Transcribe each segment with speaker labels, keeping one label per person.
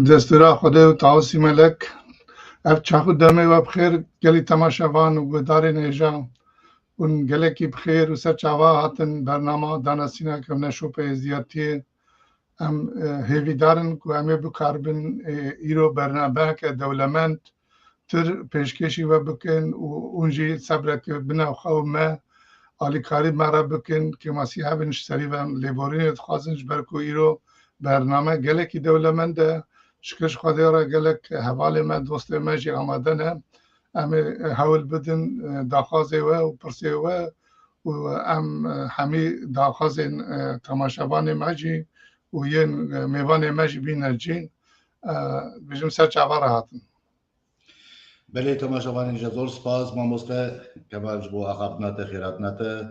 Speaker 1: دستورا خدا و تعاسی ملک اف چاخو دمه و بخیر گلی تماشاوان و گدار نیجا اون گله کی بخیر و سر چاوا هاتن برنامه دانستینا که نشو په زیاتی ام هیوی دارن که همه بکاربن ایرو برنامه که دولمند تر پیشکشی و بکن و اونجی صبرت بنا خو ما آلیکاری مرا بکن که مسیحا بنش سری و لیبورین خواستنش برکو ایرو برنامه گله کی دولمنده شکرش خدا را گلک حواله من دوست ماجی آماده نه ام حول بدن داخازه و پرسه و ام همی داخاز تماشاوان ماجی و یه میوان ماجی بینرجین بجم سر چاوار هاتن
Speaker 2: بله تماشاوان اینجا زور سپاس ما مسته کمال جبو آخابنات خیراتنات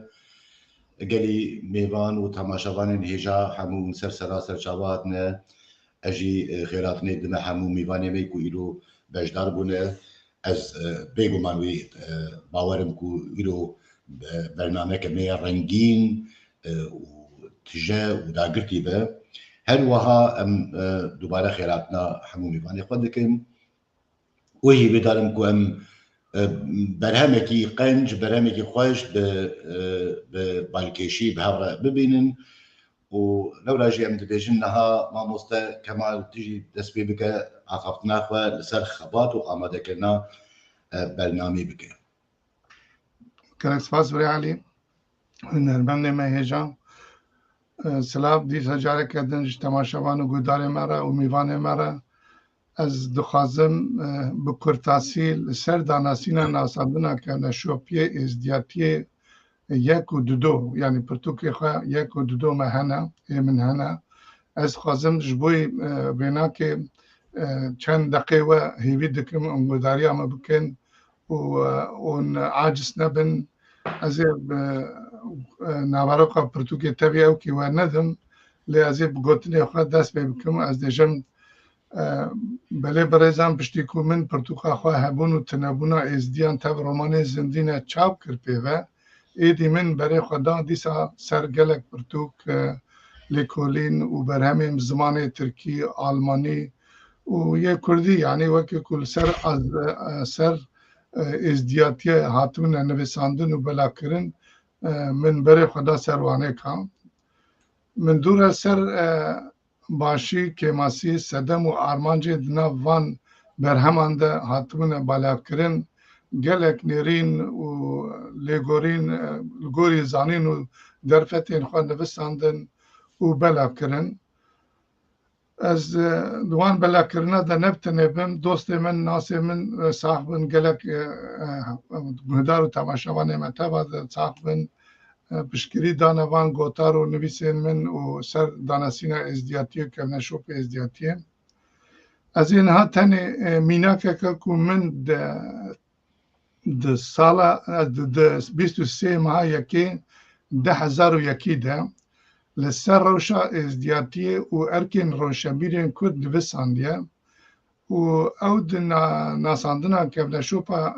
Speaker 2: گلی میوان و تماشاوان هیجا همون سر چاوات نه اجی خیرات نید نه همو میوانه می کو ایرو بجدار بونه از بیگو منوی باورم کو ایرو برنامه که می رنگین و تجا و داگرتی به هر وها ام دوباره خیراتنا همو میوانه خود دکم وهی بدارم کو ام برهمکی قنج برهمکی خوش به بالکشی به هوا ببینن ولو راجع من دبيجنها ما مستا كمال تجي دسبي بك عقبتنا خوا لسر خبات وآماده كنا برنامج بك
Speaker 1: كانت سپاس بری علی هنرمند مهیجان سلام دیس هجاره کردن تماشاوان و گودار مرا و میوان مرا از دخوازم بکرتاسی سر دانستینا ناساندنا که نشوپیه ازدیاتی یک و دو یعنی پرتوکی خواه یک و دو مهنه من هنه از خوازم جبوی بینا که چند دقیقه و هیوی دکم انگوداری اما بکن و اون عاجز نبن از نوارو که پرتوکی تبی او که و ندم لی از بگوتنی خواه دست بکم از دیجم بله برزم پشتی که من پرتوکا خواه هبون و تنبونا ازدیان تب رومان زندین چاپ کرپی و ایدی من برای خدا دیسا سرگلک پرتوک لیکولین و برهم زمان ترکی آلمانی و یه کردی یعنی وکی کل سر ازدیاتی هاتون نویساندن و بلا کرن من برای خدا سروانه کام من دور سر باشی که ماسی صدم و آرمانجی دنا وان برهمان ده هاتون بلا کرن گلک نیرین و لگوری زانین و درفتین خواه نوستاندن و بلا کرن از دوان بلا کرنه ده نبتنه بم دوست من ناس من صاحبن گلک گهدار و تماشاوان متابا ده صاحبن پشکری دانوان گوتار و نویسین من و سر دانسین ازدیاتیه که نشوپ ازدیاتیه از اینها تن مینا که من ده سالا ده 23 ماه یکی 10,001 ده لسر روشا ازدیاتی و ارکین روشنبیرین کرد نویساندیه و او ده ناساندنا که نشوپا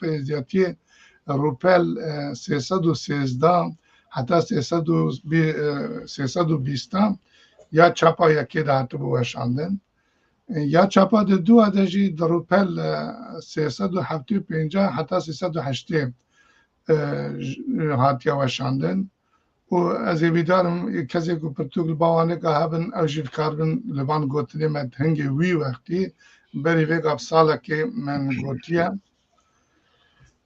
Speaker 1: ازدیاتی روپل 313 حتی 320 یا چاپا یکی ده هاتو بوشاندن یا چاپا ده دو ادجی در روپل 375 حتی 308 هاتیا وشاندن و از بیدارم کسی که پرتوکل باوانه که هبن اوجید کاربن لبان گوتنی مد هنگی وی وقتی بری ویگ اب ساله که من گوتیه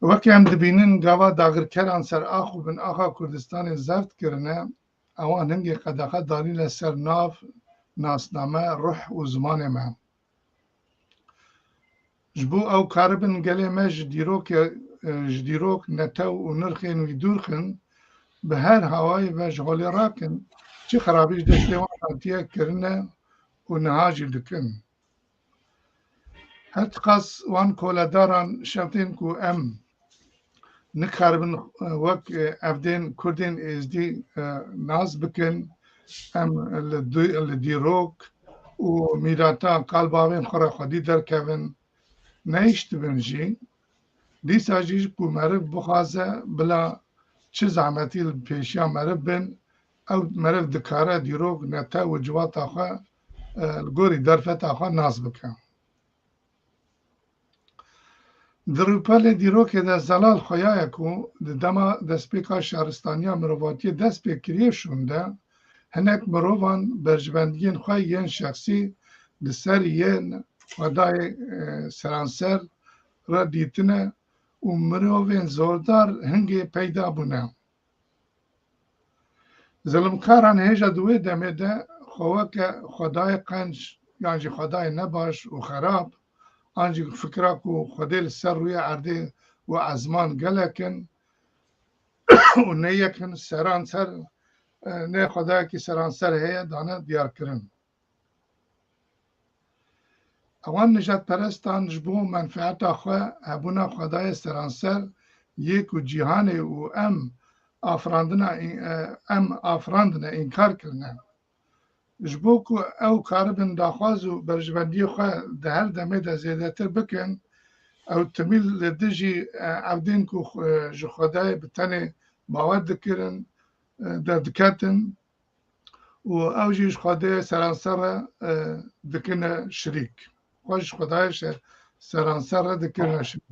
Speaker 1: وقتی هم دبینن گاوا داگر کران سر آخو بن آخا کردستان زرد کرنه اوان هنگی قدقه دالیل سر ناف ناسنامه روح و زمان ما جبو او کاربن گلی ما جدیروک نتو و نرخین و دورخن به هر هوای و جغالی راکن چی خرابیش دسته وان آتیه کرنه و نهاجی دکن حتی قاس وان کولداران شفتین کو ام نکاربن وک افدین کردین ازدی ناز بکن ام لدیروک و میراتا قلباوین خورا خودی در کون نیشت بنجی دیسا جیش کو مرف بخوازه بلا چه زحمتی پیشیا مرف بن او مرف دکاره دیروک نتا و جواتا خواه گوری درفت آخوا ناز بکن دروپل دیرو که در زلال خویای کو دما دسپیکا شهرستانیا مرواتی دست پیکریه شونده هنک مروان برجبندگین خواه ین شخصی لسر ین خدای سرانسر را دیتنه و مروین زوردار هنگی پیدا بونه ظلمکاران هیجا دوی دمه ده خواه که خدای قنج یعنی خدای نباش و خراب آنجی فکرها کو خدای سر روی عرده و ازمان گلکن و نیکن سرانسر نه خدای که سرانسر هیه دانه دیار کرن اوان نجات پرستان جبو منفعت خواه هبونا خدای سرانسر یک و جیهان و افراندن انکار کرنه جبو کو او کاربن داخواز و برجبندی خواه ده هر دمه ده زیده تر بکن او تمیل لدجی عبدین کو جو خدای بتنه باود دکرن ده دکتن و او جیش خدای سرانسر دکنه شریک خوش خدایش سرانسر دکنه شریک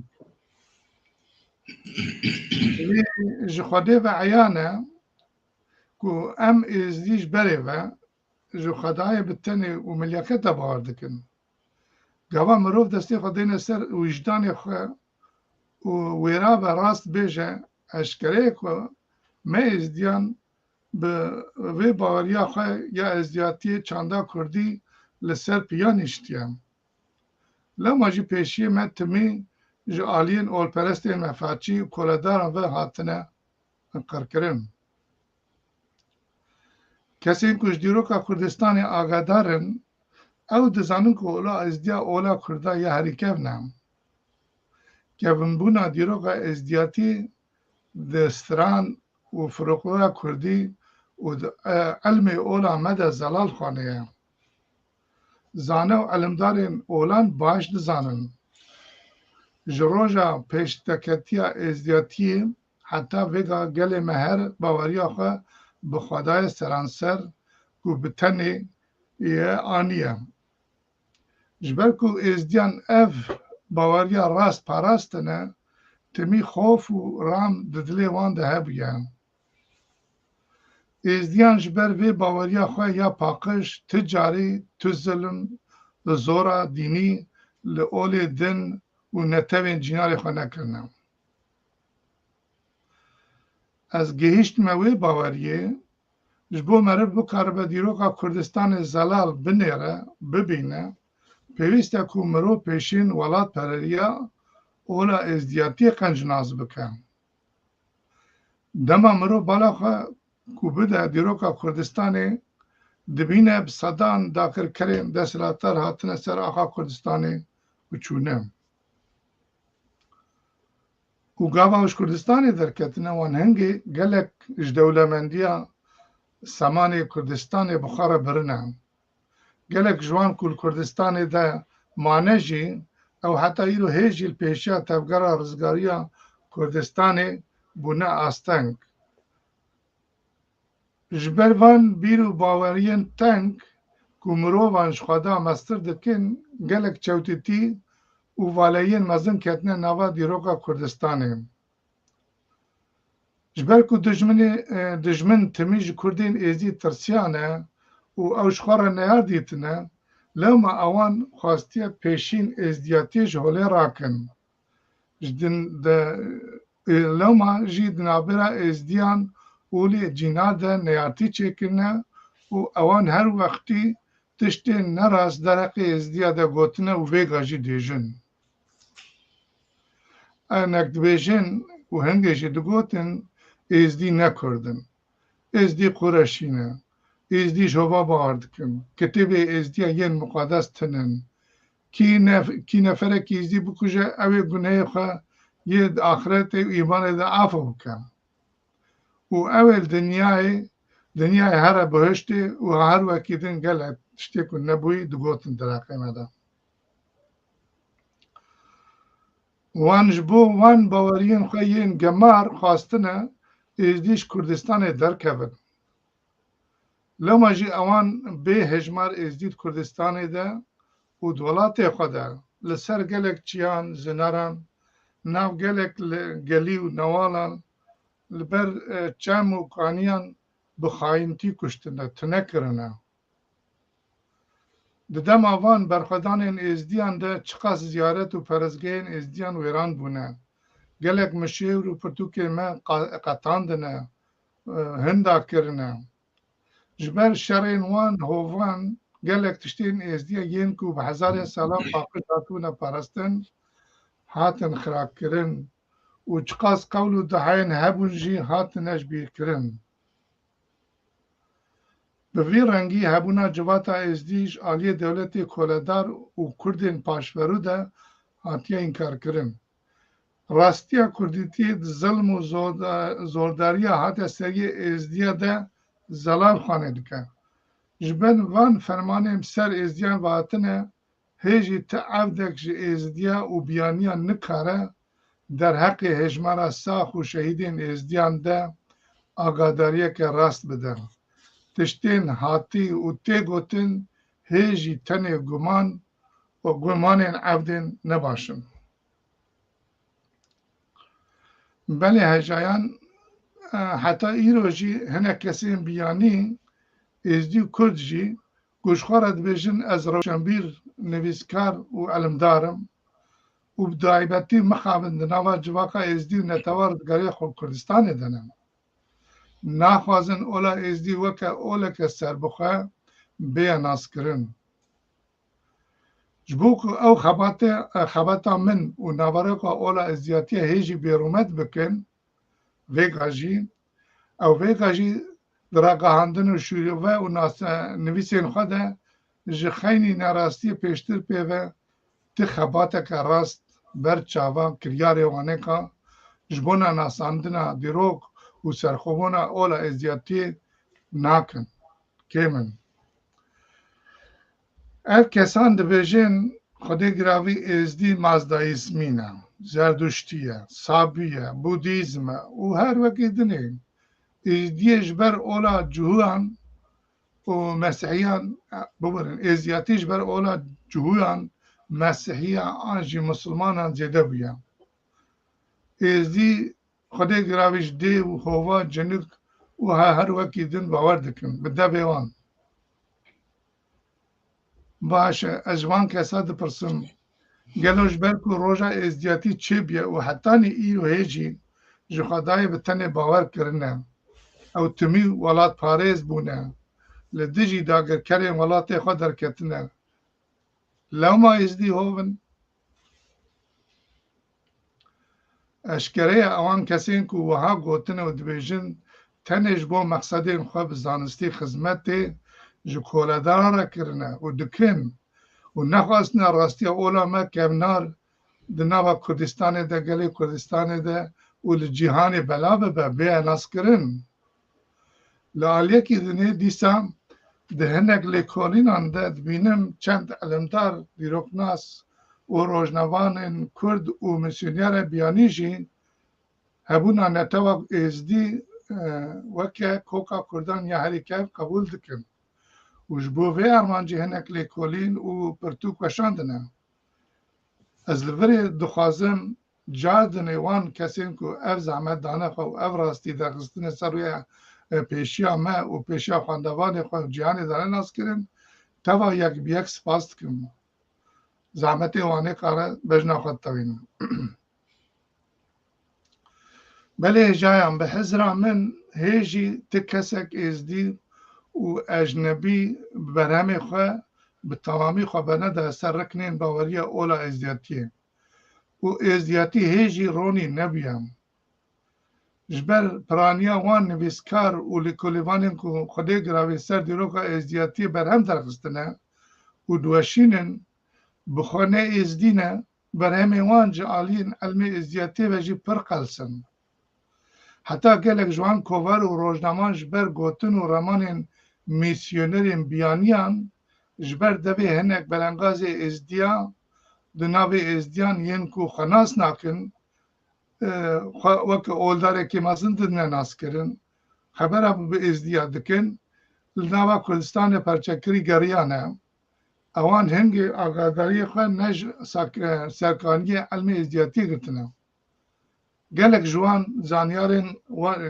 Speaker 1: جو خدای و عیانه کو ازدیش بره و جو خدای بتنه و ملیاکت باور دکن گوا مروف دستی خدای نسر وجدان خواه و ویرا و راست بیجه اشکره که ما ازدیان به وی باوریا خواه یا ازدیاتی چاندا کردی لسر پیا نشتیم لما جی پیشی من تمی جو آلین اول پرستین مفاچی و کولداران و حاتنه قرکرم کسی کش دیرو که کردستان آگادارن او دزانن که اولا ازدیا اولا کرده یا حریکه بنام که بنا دیرو که ازدیاتی دستران و فروقولا کردی و علم اولا مده زلال خانه زانه و علمدارین اولان باش دزانن جروجا پیشتکتی ازدیاتی حتی وگا گل مهر باوریا خواه به خدای سرانسر که بتنی یه آنیه جبر که ازدیان اف باوریا راست پاراستنه تمی خوف و رام ددلی وان ده هبیان ازدیان جبر وی باوریا خواه یا پاکش تجاری تظلم لزورا دینی لئول دن و نتوین جنال خواه نکرنم از گهشت موی باوریه جبو مرد بکار به دیروکا کردستان زلال بنیره ببینه پیوسته که مرو پیشین ولاد پرریا اولا ازدیاتی قنج ناز بکن دما مرو بالا خواه که بده دیروکا کردستان دبینه بصدان داخل کریم دستلاتر هاتنه سر آخا کردستان و چونه و گاواش کردستانی درکتنه وان هنگی گلک اجدولمندیا سامان کردستان بخار برنه گلک جوان کل کردستان ده مانجی او حتی ایرو هیجی الپیشیا تفگرا رزگاریا کردستان بونه آستنگ جبروان بیرو باورین تنگ که مرووانش خدا مستر دکن گلک چوتیتی و والین مزن کتنه نوا دیروکا کردستانه جبر که دجمن تمیج کردین ایزی ترسیانه و اوش خواه نیار دیتنه لما اوان خواستی پیشین ازدیاتی جهوله راکن لما جید نابرا ازدیان اولی جینا ده نیارتی چکنه و اوان هر وقتی تشتی نراس درق ازدیا ده گوتنه و ویگا جی دیجن انک دبیجن و هنگیشی دو گوتن ازدی نکردن ازدی قرشینه ازدی جوا باردکن کتب ازدی ین مقادس تنن کی نفره کی ازدی بکجه اوی گناه خواه یه آخرت ایمان ده عفو بکن و اول دنیای هر بهشتی و هر وکیدن گلت شتی کن نبوی دو گوتن دراقه مده وان جبو وان باورین خواه گمار خواستنه ازدیش کردستان درکبن لما جی اوان به هجمار ازدید کردستان ده و دولات خدا لسر گلک چیان زناران ناو گلک گلی و نوالان لبر چم و کانیان بخاینتی کشتنه تنکرنه ددم آوان برخدان ازدیان ده چقاس زیارت و پرزگین ازدیان ویران بونه گلک مشیور و پرتوک ما قطاندنه هندا کرنه جبر شرین وان هوان گلک تشتین ازدیا ین کو به هزار سالان باقی داتونه پرستن هاتن خراب کرن و چقاس قول و دهین هبون جی هاتن اشبیه کرن به وی رنگی هبونا جواتا ازدیش آلی دولت کولدار و کردین پاشورو ده هاتیه انکار کرن راستیا کردیتی ظلم و زورداری هات سری ازدیا ده زلال خانه دکه جبن وان فرمانم سر ازدیان واتنه هیجی تعودک جی ازدیا و بیانیا نکاره در حق هجمارا ساخ و شهیدین ازدیان ده آگاداریه که راست بده تشتین هاتی و تیگوتن هیجی تنه گمان و گمانین عبدین نباشن بله هجایان حتی ایروژی هنه کسیم بیانی ازدی کرد جی گوشخوارد بیشن از روشنبیر نویسکار و علمدارم و بدایبتی مخابند نوا جواقع ازدی نتوارد گره خود کردستان دنم ناخوازن اولا ازدی وکه اولا که سربخواه بیا ناس کرن جبوک او خباتا من و نوارقا اولا ازدیاتی هیجی بیرومت بکن ویگاجی او ویگاجی دراگاهاندن و شوریوه و نویسین خوده جخینی نراستی پیشتر پیوه تی خباتا که راست بر چاوا کریاری وانه که جبونا ناساندنا دیروک و سرخوبونا اولا ازدیاتی ناکن کیمن ev kesan dibêjin Xwedê giravî êzdî mazdayîsmîn e, zerduştî ye, sabî ye, budîzm e û her wekî dinê. Êzdiyê ji ber ola cihûyan û mesîhiyan bibirin, êziyatî ji ber ola cihûyan mesîhiyan an jî musilmanan zêde bûye. Êzdî Xwedê giravî ji dê û hova cinik û her wekî din bawer dikin bi devê wan. باشه اجوان کسا دپرسم گلوش برکو روژا ازدیاتی چه بیه و حتی نی ایرو هیجی جو خدای به تنه باور کرنه او تمی ولات پاریز بونه لدیجی داگر کریم ولات خود درکتنه لو ما ازدی هون اشکره اوان کسین که وها گوتنه و دبیجن تنش بو مقصدین خواه بزانستی خدمته جو کولدار کرنه و دکن و نخواستن راستی اولا ما کمنار دنوا کردستان ده گلی کردستان ده و لجیهان بلا به ناس کرن لالیه که دنه دیسم دهنک لیکولینان ده بینم چند علمدار دیروکناس و روشنوان کرد و مسیونیر بیانیجی هبونا نتوق ازدی وکه کوکا کردان یا هریکیف قبول دکن و جبو وی ارمانجی هنک لیکولین و پرتوک وشاندنه از لوری دخوازم جاردنه وان کسین که اف زحمت دانه خو اف راستی درخستن سروی پیشیا ما و پیشیا خواندوان خو جهان داره ناس کرن توا یک بیک سپاست کم زحمت وانه کاره بجنا خود توین بله جایم به حضر من هیجی تکسک ازدی و اجنبی برهمی خواه به تمامی خواه بنده سر رکنین باوری اولا ازدیاتیه و ازدیاتی هیجی رونی نبیم جبر پرانیا وان نویسکار و لیکولیوانین که خوده گراوی سر دیروکا ازدیاتی برهم درخستنه و دوشینن بخونه ازدینه برهمی وان جعالین علم ازدیاتی و جی پر قلسن حتی گلک جوان کوور و روشنامان جبر گوتن و رمانین میسیونرین بیانیان جبر دبی هنک بلنگاز ازدیا دناوی ازدیان ین کو خناس ناکن وک اولداره که مازن دنه ناس کرن خبر ابو به ازدیا دکن لناوا کردستان پرچکری گریانه اوان هنگ آگاداری خود نج سرکانی علم ازدیاتی گرتنه گلک جوان زانیارن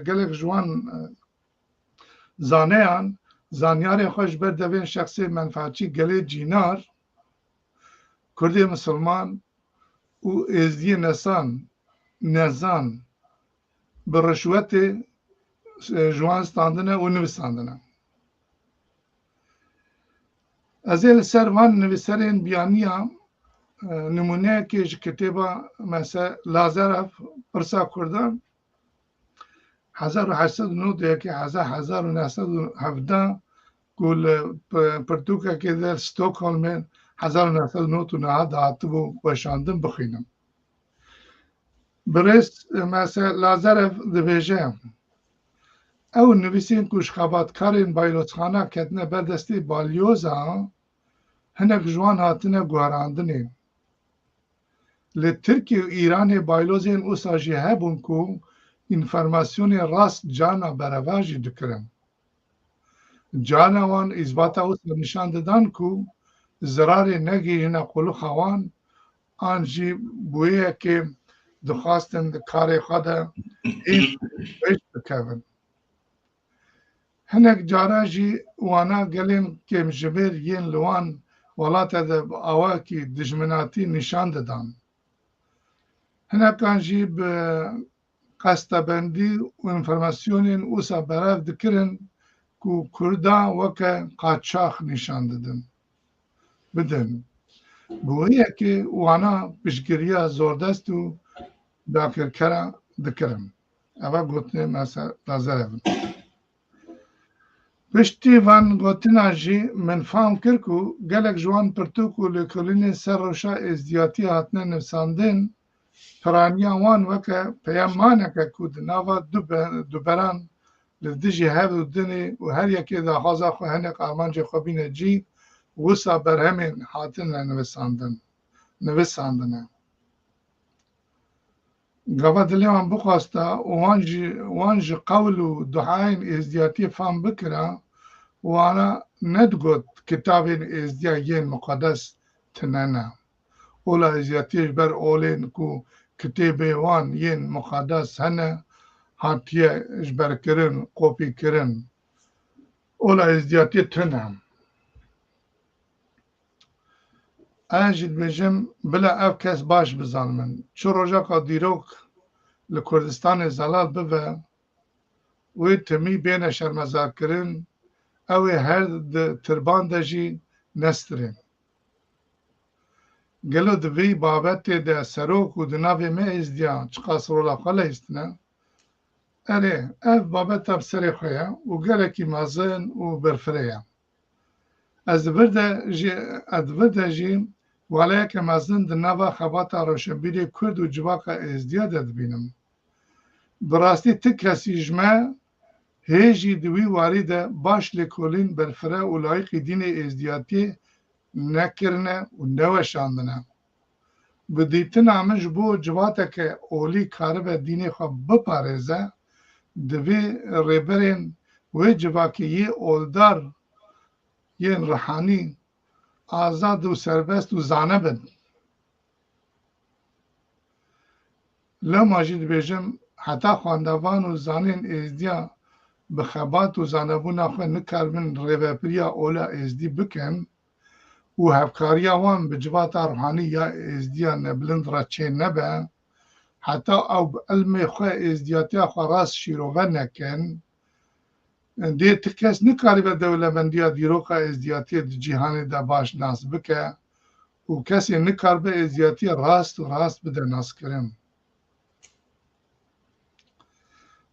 Speaker 1: گلک جوان زانیان زانیار خوش بر دوین شخصی منفعتی گلی جینار کردی مسلمان و ازدی نزان به رشوت جوان ستاندنه و نویساندنه از این سر وان نویسرین بیانیه نمونه که کتابه مثلا لازرف پرسا کردن 1809 که 1917 گل پرتوکه که در ستوکهلم 1909 دهات بو وشاندن بخینم برست مثلا لازرف دبیجه او نویسین کش خباتکارین بایلوتخانه کتنه بردستی بالیوزا هنک جوان هاتنه گوهراندنه لی ترکی و ایران بایلوزین او ساجی هبون کو انفرماسیون راست جانا برواجی دکرن جانا وان اثباتا او نشان دادن کو ضرار نگی هنه قلو خوان آنجی بویه که دخواستن کار خود این بیش بکوین هنک جارا جی وانا گلین که مجبر ین لوان ولات ده آوا کی دجمناتی نشان دادن هنکان جی به قصدبندی و انفرماسیونین اوسا براف دکرن کو کردا وکه قاچاق نشان دادن بدن بویه که وانا پشگیریا زوردست و داخل کرا دکرن اوا گوتنه مثلا نظر پشتی وان گوتنا جی من فهم کرکو گلک جوان پرتوکو لکلین سر روشا ازدیاتی هاتنه نفساندن پرانیا وان وکه پیامانه که کود ناوا دوبران لدیجی هفت دنی و هر یکی دا خوزا خو هنک آمانج خوبینه جی وسا برهمین هاتنه نویساندنه گوه دلیوان بخواستا وانج قول و دعاین ازدیاتی فهم بکره وانا ندگوت کتابین ازدیاین مقدس تننه اولا ازدیاتیش بر اولین کو کتابی وان ین مقدس هنه هاتیه اجبر کرن قوپی کرن اولا ازدیاتی تنه اجد بجم بلا اف کس باش بزانمن چو روژا که دیروک لکردستان زلال بوه وی تمی بین شرمزار کرن اوی هر تربان دجی نسترین گلو دوی بابت ده سروک و دناوی می ازدیان چقا سرولا خاله استنه اره اف بابت اب سری خویا و گلکی مازن و برفریا از ورده جی ولی که مزن دنوا خبات روشنبیری کرد و جواقع ازدیا داد بینم براستی تک کسی جمع هیجی دوی وارد باش لکولین برفره و لایق دین ازدیاتی نکرنه و نوشاندنه بدیتن آمش بو جواتا که اولی کارب دینی خواه بپارزه دوی ریبرین و جواکی یه اولدار یه روحانی آزاد و سربست و زانه بن لماجید بیجم حتی خواندوان و زانین ازدیا بخبات و زانبون آخواه نکرمن ریوپریا اولا ازدی بکن و هفکاریا وان بجوات روحانی یا ازدیا نبلند را چه نبه حتی او علم خواه ازدیاتی خواه راست شیروه نکن دی تکس نکاری به دولمندی دیروکا ازدیاتی جهانی دا باش ناس بکه و کسی نکار به ازدیاتی راست بده ناس کرن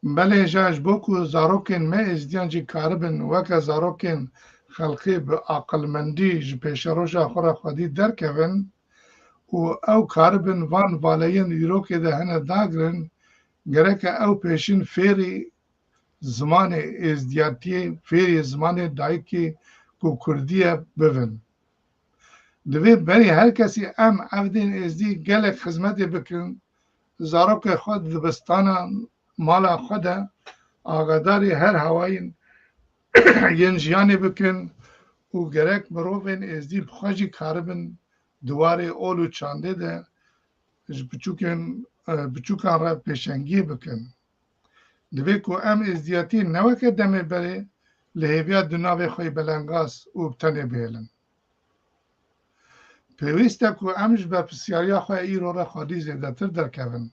Speaker 1: بله جاش بوکو زاروکن ما ازدیان جی کاربن وکا زاروکن خلقی به عقلمندی جی پیش روشا خورا خودی درکون و او کاربن وان والین دیروکی ده هنه داگرن گره که او پیشین فیری زمان ازدیاتی فیری زمان دایکی کو کردیه بون دوی بری هر کسی ام عبدین ازدی گلک خدمتی بکن زاروک خود دبستانا مالا خود آگاداری هر هواین ین جیانی بکن و گرک مروفین ازدی بخواجی کاربن دواره اولو چانده ده بچوکان را پیشنگی بکن دوی که ام ازدیاتی نوکه دمه بره لحیبیات دناوی خوی بلنگاس و بتنه بیلن پیوسته که امش بر پسیاریا خواه ایرو را خودی زیده تر درکون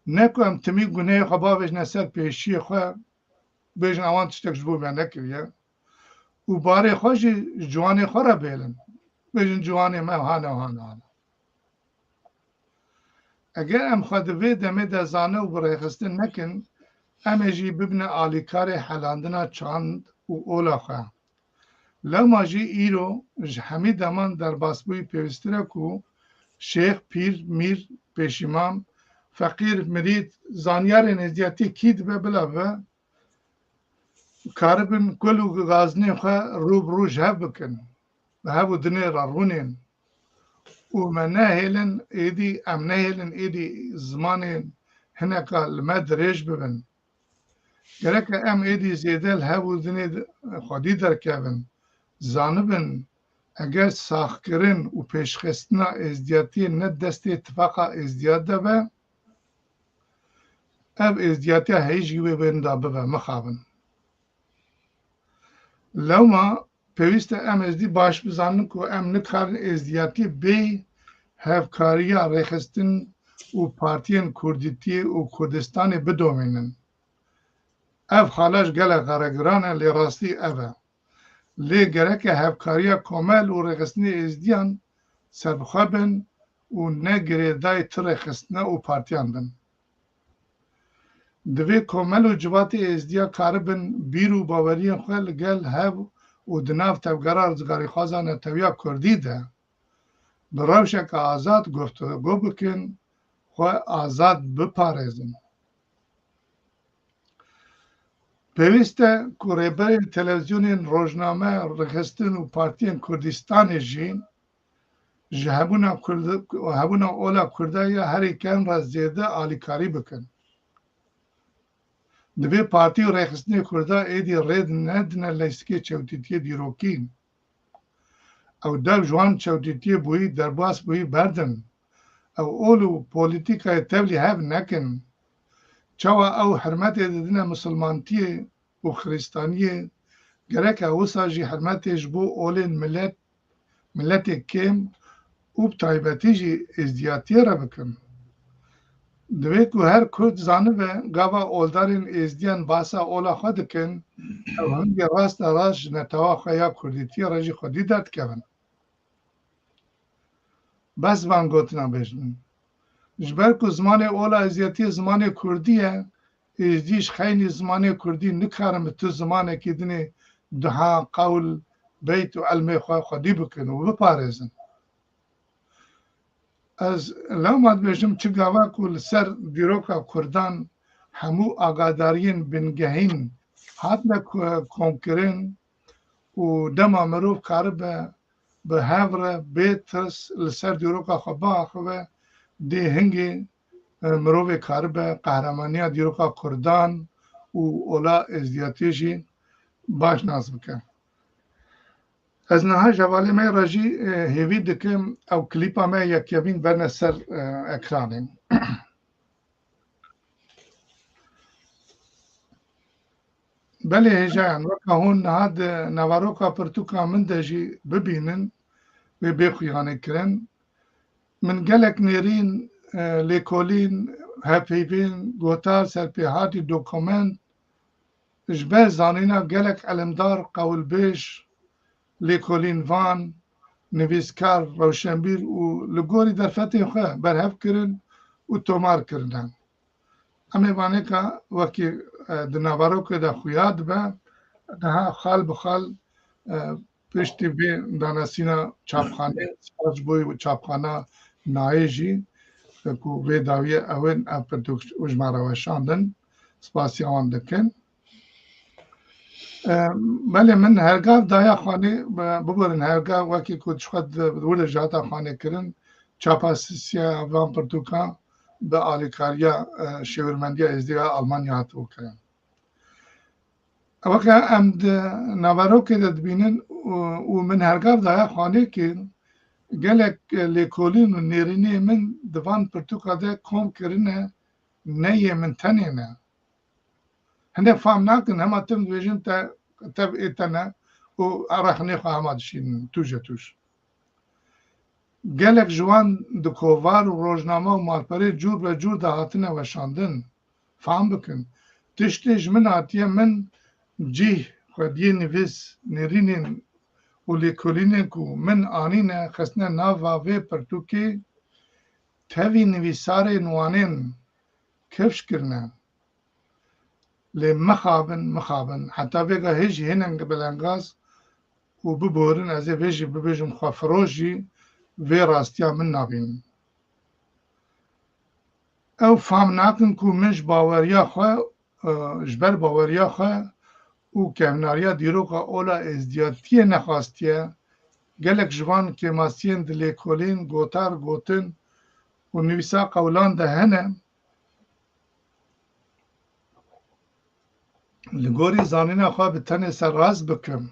Speaker 1: نکو ام تمی گونه خواباوش نسر پیشی خواه بیشن اوان تشتک جبو بیا نکریه و باره خوش جوانی خواه را بیلن بیشن جوانی ما هانه اگر ام خود وی دمه ده زانه و برایخستن نکن ام اجی ببنه آلیکار حلاندنا چاند و اولا خواه لو ماجی ایرو همی دمان در باسبوی پیوستره کو شیخ پیر میر پیشیمام فقیر مرید زانیار نزدیاتی کید به بلاوه کاربن کلو غازنی خواه روب هف بکن و هفو دنی را رونین و من نهیلن ایدی زمان هنکا لمد ریش ببن گرک ام ایدی زیدل هفو دنی خودی درکبن زانبن اگر ساخت کرن و پیشخستنا ازدیاتی نه دست اتفاقا ازدیات ده به اب ازدیاتی هیچ گوی بینده به مخابن لو ما پیوست ام ازدی باش بزانن که ام نکارن ازدیاتی بی هفکاریا ریخستن و پارتین کردیتی و کردستان بدومینن اف خالاش گله غرگرانه لی راستی اوه لی گرک هفکاریا کامل و ریخستنی ازدیان سربخوابن و نگره دای تر خستنه و پارتیان بن دوی کامل و جوات ازدیا کاربن بیرو باوری خواه گل هف و دناف تفگرار زگاری خوازانه تویا کردی ده براوشه که آزاد گفتگو بکن خواه آزاد بپارزن پیوسته که ریبر تلویزیون روزنامه رخستن و پارتین کردستان جین هبونا اولا کرده یا هر کن را زیده آلیکاری بکن دوی پارتی و رخستنی کرده ایدی رید ندنه لیسکی چوتیتی دیروکین او در جوان چوتیتی بویی در باس بویی بردن او اولو پولیتیکای تبلی هف نکن چاوا او حرمت دیدن مسلمانتی و خریستانی گرک او ساجی حرمتش بو اولین ملت کم او بطایبتی جی ازدیاتی را بکن دوی که هر کرد زانه گاوا اولدارین ازدیان باسا اولا خود کن او هنگی راست راست نتوا خواه کردیتی را جی خودی داد کن بس من گوتنا بجنن جبر که زمان اولا ازیاتی زمان کردیه ازدیش خیلی زمان کردی نکارم تو زمانه که دنی دها قول بیت و علم خودی بکن و بپارزن از لامد بجم چه گاوا کل سر دیروکا کردان همو آگادارین بنگهین حد نکوم کرن و دما مروف کار به هفره بیترس لسر دیروکا خبا خواه دی هنگی مروف کار به قهرمانی دیروکا کردان و اولا ازدیاتیشی باش ناز بکن از نها جوالی می راجی هیوی دکم او کلیپا می یکیوین برن سر اکرانیم بله هجایان وکا هون نهاد نواروکا پرتوکا من دجی ببینن و بخویانه کرن من گلک نیرین لیکولین هفیوین گوتار سرپیهاتی دوکومنت جبه زانینا گلک علمدار قول بیش لیکولین وان نویسکار روشنبیر و لگوری در فتح خواه برهف کرن و تومار کردن امی وانه که وکی دنوارو که دا خویاد با ده خال بخال پشتی بی دانسینا چاپخانه ساج بوی و چاپخانه نایجی که وی داوی اوین اپردوک اجمارا وشاندن سپاسی آن دکن بله من هرگاه دایا خانه ببرن هرگاه وکی کدش خود ورد جاتا خانه کرن چاپاسیسیا وان پرتوکا به آلیکاریا شورمندی ازدیا آلمانیا هاتو کرن وقتی ام نوارو که دبینن و من هرگاه دایا خانه که گلک لیکولین و نیرینی من دوان پرتوکاده کم کرنه نه من تنه نه هنده فهم نکن همه تم دویجن تا تب ایتنه و ارخنه خواه همه دشین توش گلک جوان دو کووار و روزنامه و مالپره جور به جور ده هاتنه و شاندن فهم بکن تشتیج من هاتیه من جیه خودیه نویس نیرینین و لیکولینه کو من آنینه خسنه ناواوی پرتوکی تاوی نویساره نوانین کفش کرنه لی مخابن حتی بگه هیچی هننگ بلنگاز و ببورن از ویجی ببیجم خواه فروشی وی راستیا من نابین او فهم ناکن کو منش باوریا خواه جبر باوریا خواه او کهناریا دیروکا اولا ازدیاتیه نخواستیه گلک جوان که ماسین دلی کولین گوتار گوتن و نویسا قولان ده هنه لگوری زانینا خواه به تنه سر راز بکم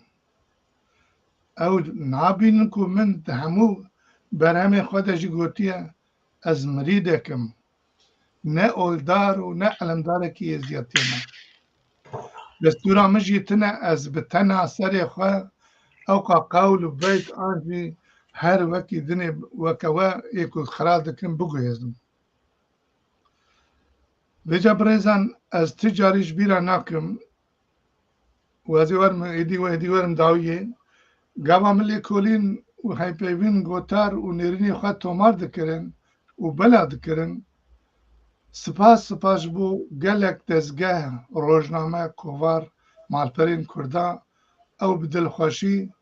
Speaker 1: او نابینن کو من ده همو برهمه خودشی گوتیه از مریده کم نه اولدار و نه علمداره که ازدیاتیه نه دستورا مجی تنه از به تنه سر خواه او قول و بیت آنجی هر وکی دنه وکوا ایکو خراد کم بگویزم ویجا بریزان از تجاریش بیرا ناکم و از ایدی ورم داویه گاوا ملی کولین و های پیوین گوتار و نیرینی خواه تومار دکرن و بلا دکرن سپاس بو گلک دزگه روزنامه کووار مالپرین کردا او بدلخوشی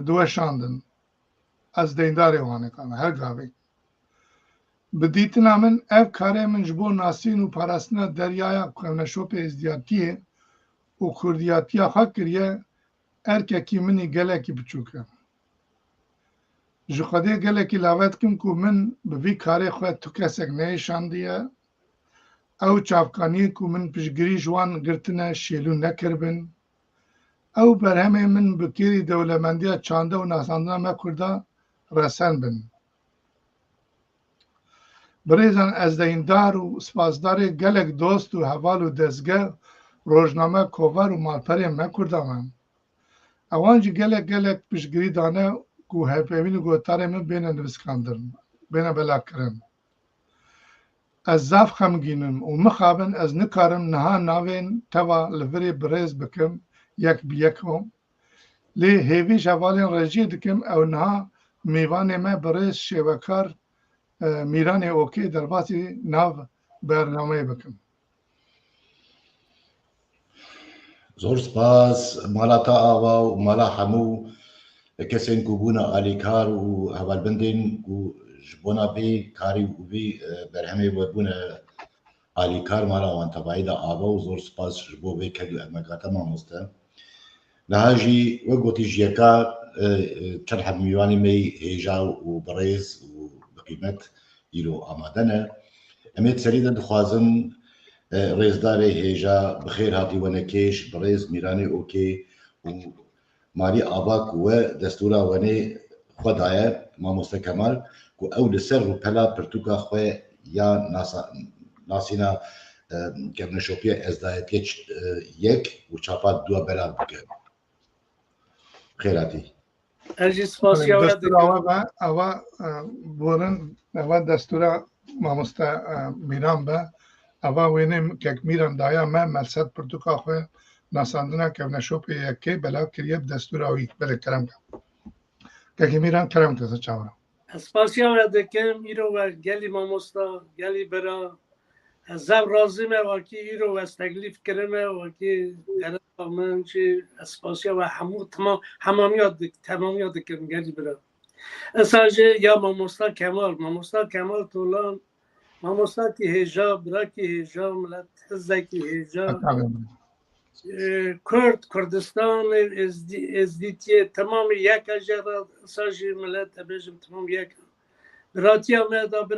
Speaker 1: دوشاندن از دینداری وانه کنه هر گاوی بدیتنا من اف کاره من جبو ناسین و پاراسنا دریایا کنه شوپ ازدیاتیه و کردیاتیا خواه کریه erkekî minî gelekî biçûk e. Ji Xwedê gelekî lavet kim ku min bi vî karê xwe tu kesek neyêşandiye, ew çavkaniyê ku min piştgirî ji wan girtine şêlû nekiribin, ew berhemê min bi kêrî dewlemendiya çanda û nasandina me Kurda resen bin. Birêzan ez deyndar û spasdarê gelek dost û heval û dezgeh rojname kovar û malperê me Kurda me. Ewan jî gelek piştgirî dane ku hevpevîn û gotarê min bêne nivîskandirin, bêne belakirin. Ez zaf xemgînim û mixabin ez nikarim niha navên teva li virê birêz bikim yek bi yekû, lê hêvî ji hevalên rejiyê dikim ew niha mêvanê me birêz şêwekar Mîranê Okê derbasî nav bernameyê bikim.
Speaker 2: زۆر سپاس مالا تا ئاوا و مالا هەموو کەسێن کو بوونە ئالیکار و هەوالبندین و ji bona vê karî û vê berhemê we bûne alîkar mala wan tevahî de ava û zor spas ji bo vê ket û emekata mamoste. Niha jî wek gotî ji yeka çend heb mîvanê me hêja û birêz û bi qîmet îro amade ne. Em ê serî de dixwazim rêzdarê hêja bi xêr hatî wenekêş birêz Mîranê Okê û Malî Ava ku we destûra wenê xwe daye Mamoste Kemal ku ew li ser rûpela pirtûka xwe ya nasîna kevneşopiya ezdayetiye yek û çapa dua belav bike. Xêr hatî.
Speaker 3: Ez jî spasiya we dikim.
Speaker 1: Ewa borin ewa destûra Mamoste Mîran be ewa wênê kek Mîran daya me Melset pirtûka xwe nasandina kevneşopê yekê belav kiriye bi destûra wî belê kerem ke. Kekî Mîran kerem ke çawa.
Speaker 3: Ez spasiya we dikim îro we gelî mamosta gelî bira ez zev razî me wakî îro we teklîf kirine wakî gereka min jî ez spasiya we hemû temamiya dikim gelî bira. Esa jî ya Mamosta Kemal Tolan mamostakî hêja birakî hêja millet hizekî hêja Kurdistanê ezdîtiyê temamî yek e jê esa jî millet dibêjim temam yek e. Biratiya me da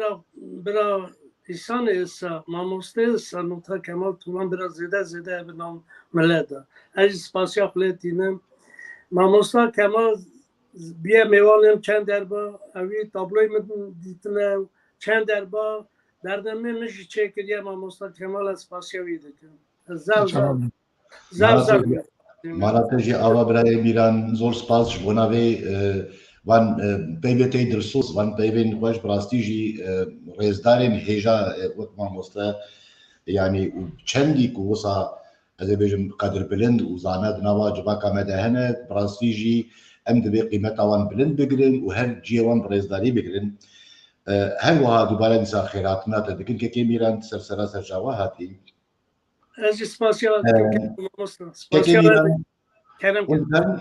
Speaker 3: bira ایسان ایسا ماموسته ایسا نوتا کمال طولان برا زیده به نام ملده از سپاسیا خلیتینم ماموستا کمال بیه میوانم چند دربا اوی تابلوی من دیتنه چند دربا دردمه میشه چه کریه ماموستا کمال از سپاسیا ویده کن زو
Speaker 2: مالاتجی آوا برای میران زور سپاس جبوناوی وان پیوتی درسوس وان پیوین خوش براستیجی رزدارین هیجا وقت ماموستا yani çendi ku wisa ez ê bêjim qedir bilind û zane di nava civaka me de hene rastî jî em divê qîmeta wan bilind bigirin û her ciyê wan bi rêzdarî bigirin her wiha dubare dîsa xêratina te dikin kekê mîran sersera serçawa hatî
Speaker 3: ez jî spasiya
Speaker 2: kekê mîran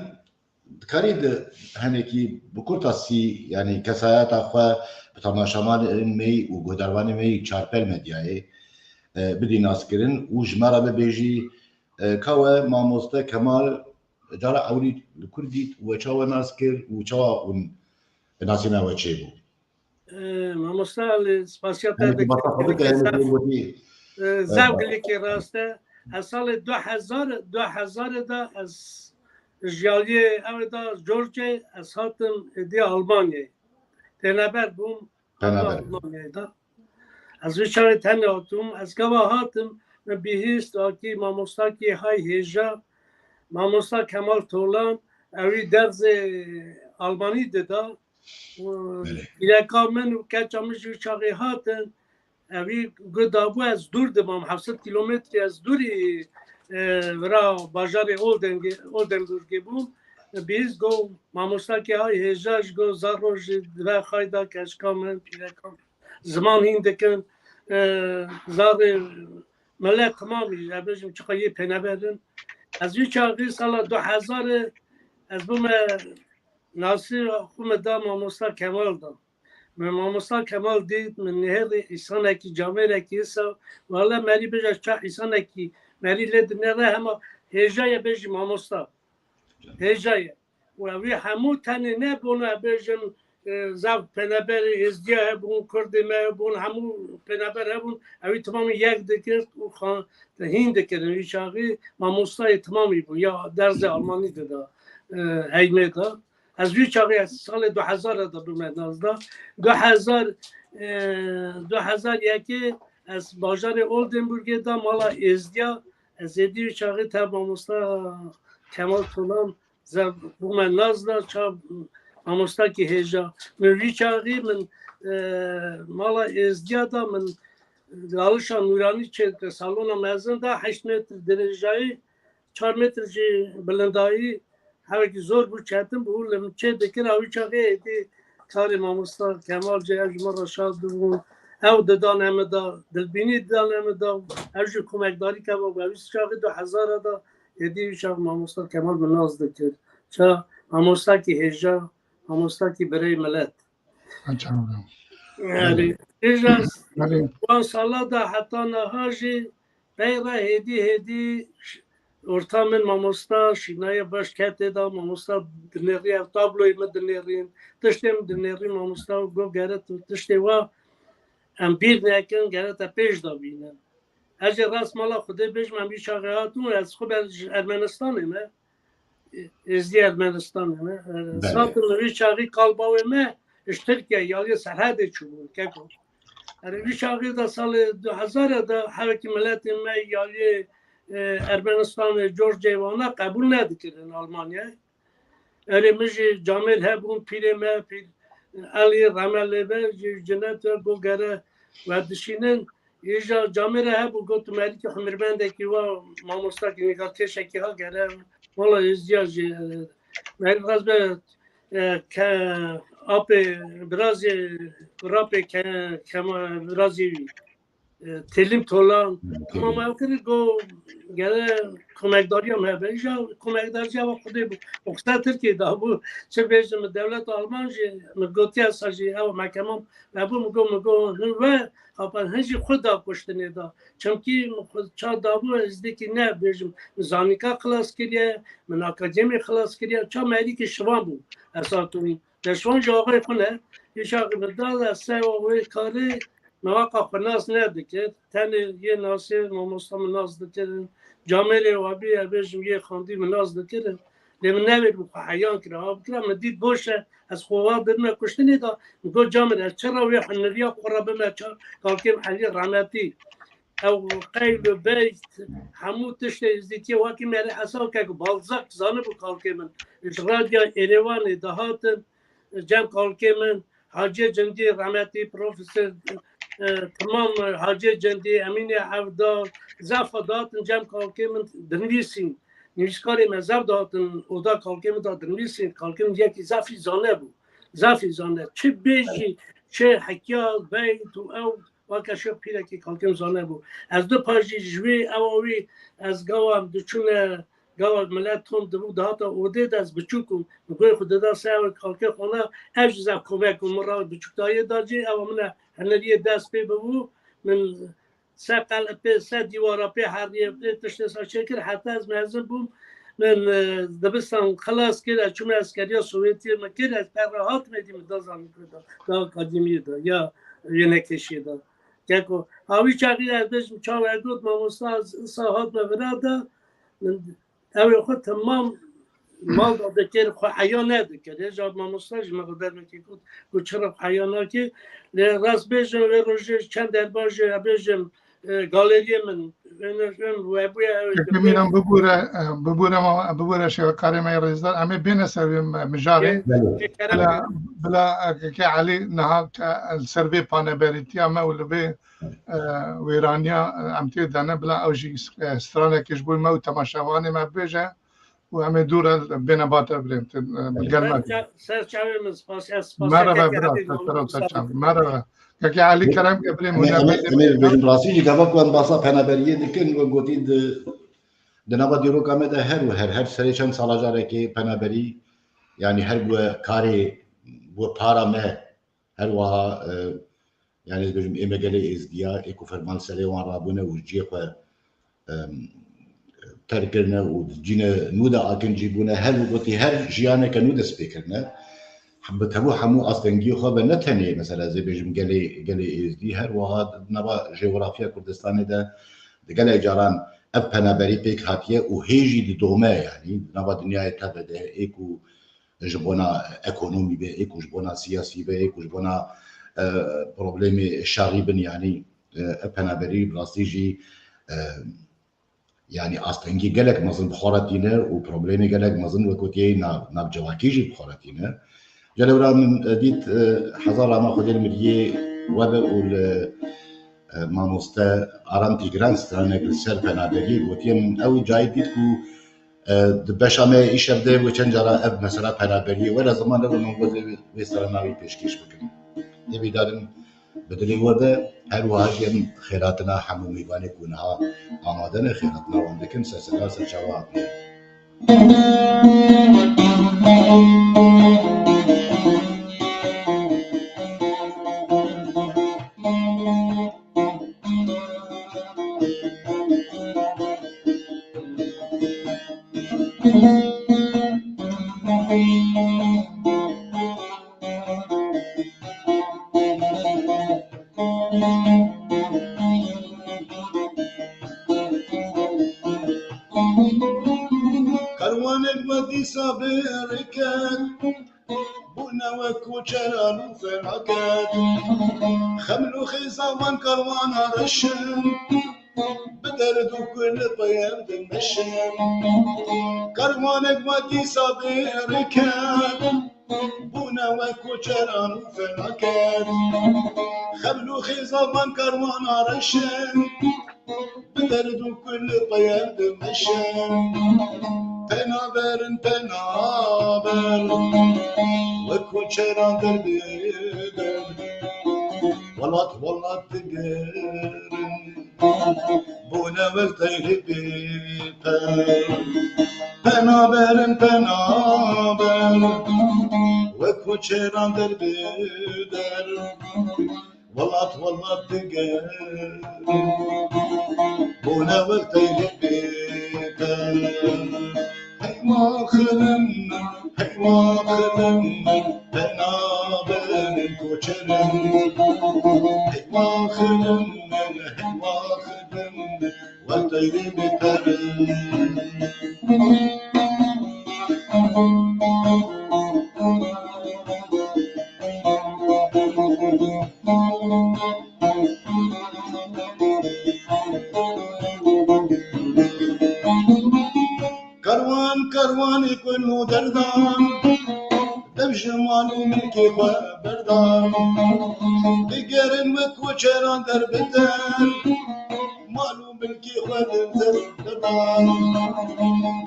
Speaker 2: dikarî di henekî bi kurta sî yani kesayeta xwe bi temaşamanên me û guhdarvanê me çarpel medyayê بدی ناس کردن و جمعه ببیجی که ماموسته کمال جاره اولی کردید و چه ناس کرد و چه اون ناسی نه و چه بود
Speaker 3: ماموسته سپاسیات دکتر زوجی که راسته از سال 2000 دا از جالیه او دا جورجی از هاتم دی آلمانیه تنبر بوم آلمانیه دا از ویچاره تنه هاتم از گواه هاتم من بیهیست آکی ماموستا کی های هیجا ماموستا کمال طولان اوی درز آلمانی دادا یکا من و کچامش ویچاره هاتن اوی گدابو از دور دمام 700 کیلومتری از دوری ورا باجار اولدنگورگی بوم بیهیست گو ماموستا کی های هیجاش گو زاروش دو خایدا کشکا من پیرکام زمان هینده کن زار ملت تمامی ابرشم چقدر پنبردن از یه چاقی سال 2000 از بوم ناصر خوم دا ماموستا کمال دام من ماموستا کمال دید من نهر ایسان اکی جامعه اکی ایسا والا مری بجاش چه ایسان اکی مری لید نره همه هجای بجی ماموستا هجای و اوی همو تنه نبونه بجم زب پنبر ازدیا هبون کرد ما هبون همو پنبر هبون اوی تمام یک دکرد و خان هین دکرد اوی چاقی ماموستای تمامی بود یا درز آلمانی دادا هیمه دا از وی چاقی از سال 2000 دا بومد نازدا 2001 از باجار اولدنبورگ دا مالا ازدیا از ادی چاقی تا ماموستا کمال طولان زب بومد نازدا چا ماموستا کی هجا من ریچاقی من مالا ازدیادا من لالشا نورانی چه سالون مزن دا 8 متر درجایی 4 متر جی بلندایی هرکی زور بود چهتم بود لم چه دکر اوی چاقی دی کار ماموستا کمال جی اجمه را شاد بون او ددان همه دا دلبینی ددان همه دا اوش کمکداری که با اویس چاقی 2000 دا یدی چاق ماموستا کمال بناز دکر چا ماموستا کی هجا ماموستا کی برای ملت ایجاز وان سالا دا حتی نهاجی بیره هدی ارتا من ماموستا شینای باش کته دا ماموستا دنیری او تابلوی من دنیرین تشتیم دنیری ماموستا گو گرد تشتی و ام بیر نیکن گرد پیش دا بینن اجه راست مالا خوده بیش من بیش آقایاتون از خوب ارمنستانه نه ازدی ارمنستانه ساتر نوی چاقی قلباوی مه اش ترکیه یالی سرحده چوبون که کن وی چاقی دا سال 2000 دا حرکی ملت مه یالی ارمنستان جورج ایوانا قبول ندکرن آلمانیا اره مجی جامل هبون پیره مه پیر علی رمله به جنت و گوگره و دشینن ایجا جامل هبو گوت مری که خمربنده که و ماموستا که نگاه تشکی ها گره والا ازدیاجی مری غزبه که آپ برازی راپ کما برازی تلیم تولان تمام اوکری گو گره کمکداری هم هست اینجا کمکداری جواب خوده بود اکثر ترکیه دا بود چه بیشتر دولت آلمان جی مگوتی هست جی او محکمم نبود مگو و اپن هنجی خود دا کشتنی دا چونکی چا دا بود ازده که نه بیشتر زانیکا خلاص کریه من اکادمی خلاص کریه چا مردی که شوان بود اصلا توی در شوان جاقای کنه یه شاقی مداد از سه آقای کاری مواقع خناس ندکه تن یه ناسی ماموستا مناز دکرن جامعه وابی ابیشم یه خاندی مناز دکرن لیمن نوید بو حیان کرده ها بکرم مدید باشه از خواه بدمه کشتنی دا میگو جامعه چرا وی حنریا قرابه ما کالکیم علی رحمتی او قیل و بیت همو تشت ازدیتی واقعی میره حساب که بالزاک زانه بو کالکیم رادیا ایروان دهاتن جمع کالکیم حاجی جندی رحمتی پروفسور تمام حاجی جندی امین عبدال زفا داتن جمع کالکیم دنویسین نویسکاری مذهب داتن اودا کالکیم دا دنویسین کالکیم یکی زفی زانه بو زفی زانه چه بیجی چه حکیال بیت و او واقعا شب پیره که کالکیم زانه بو از دو پاجی جوی اوی از گوام دچونه گوام ملت تون دبو دهاتا اوده از بچوکم مگوی خود دا سعی کالکیم خونه اج زب کمک مرا بچوکتایی داجی او من هنریه دست پی ببو من سقل پی سه دیوارا پی هریه تشت ساچه کرد حتی از محضر بوم من دبستان خلاص کرد چون اسکریا سوویتی مکرد از پر راحت میدیم دازم دا اکادمی دا یا نکشی دا که هاوی چاقی از بشم چاو اگود ماموستا از ساحات مبرادا اوی خود تمام مال داده که حیا نده که رجاب ماموستاش مقدر میکی کود چرا حیا نکی راست بشم و روشه چند در باشه بشم گالری من
Speaker 1: میرم ببوره شو کاری می رزدار اما بین سروی مجاری بلا که علی نه سروی پانبریتی اما ولبه ویرانیا امتی دانه بلا اوجی استرانه کش بوی ما و تماشاوانی ما بجه و همه دور بین باتا بریم بالقلمات مرة مرة که علی کرم بریم
Speaker 2: امیر بجم راستی جواب کن باسا پنابریه دکن و گوتید دنبا دیرو کامه ده هر سری چند سالا جاره که پنابری یعنی هر بو کاری بو پارا مه هر وها یعنی بجم ایمگلی ازدیا اکو فرمان سری وان رابونه و جی خو ترکرنه و جینه نودا آکن جیبونه هر گوتی هر جیانه که نودا سپیکرنه بتبو حمو أصلاً خو بنتني مثلا زي بيجم قالي إزدي هر واحد نبا جغرافيا كردستان ده قالي جاران أبنا بري بيك هاتيه وهيجي دي دوما يعني نبا دنيا تبدأ إيكو جبونا إقونومي به إيكو جبونا سياسي به إيكو جبونا بروبليمي شاغبن يعني أبنا بري بلاستيجي يعني أصلاً قالك مازن بخاراتينه وبروبليمي قالك مازن وكوتيه ناب جواكيجي بخاراتينه جلورا من ديت حضارة ما خدي المريه وبقول ماموستا أرانتي جرانس أنا كسر فنادري وتيم أو جاي ديتكو دبشامة إيش أبدأ وكان جرا أب مثلا فنادري ولا زمان لو نقول بيصير ناوي بيشكيش بكرة يبي دارن بدلي وده هل واجن خيراتنا حمو ميباني كونها آمادنا خيراتنا وعندكم سلسلة جواب كروان المدي صابركات بونا وكوشران فراكات خملو خيزامان كروان رشن بدردو كل طيب دمشن كروان المدي صابركات بونا وكوشران فراكات خملو خيزامان كروان رشن بدردو كل طيب دمشن تنابر وكون شيران دربيدر والله تقرن بونا والتيلي بيبر تنابر وكون شيران دربيدر والله تقرن بونا والتيلي بيبر ما خلنا بنابر الكوشرن واخرم واخرم والطير بترم كروان كروان كل دردان دبجمان وملكي بردان بقرن وكوشران دربتان مالو ملكي دردان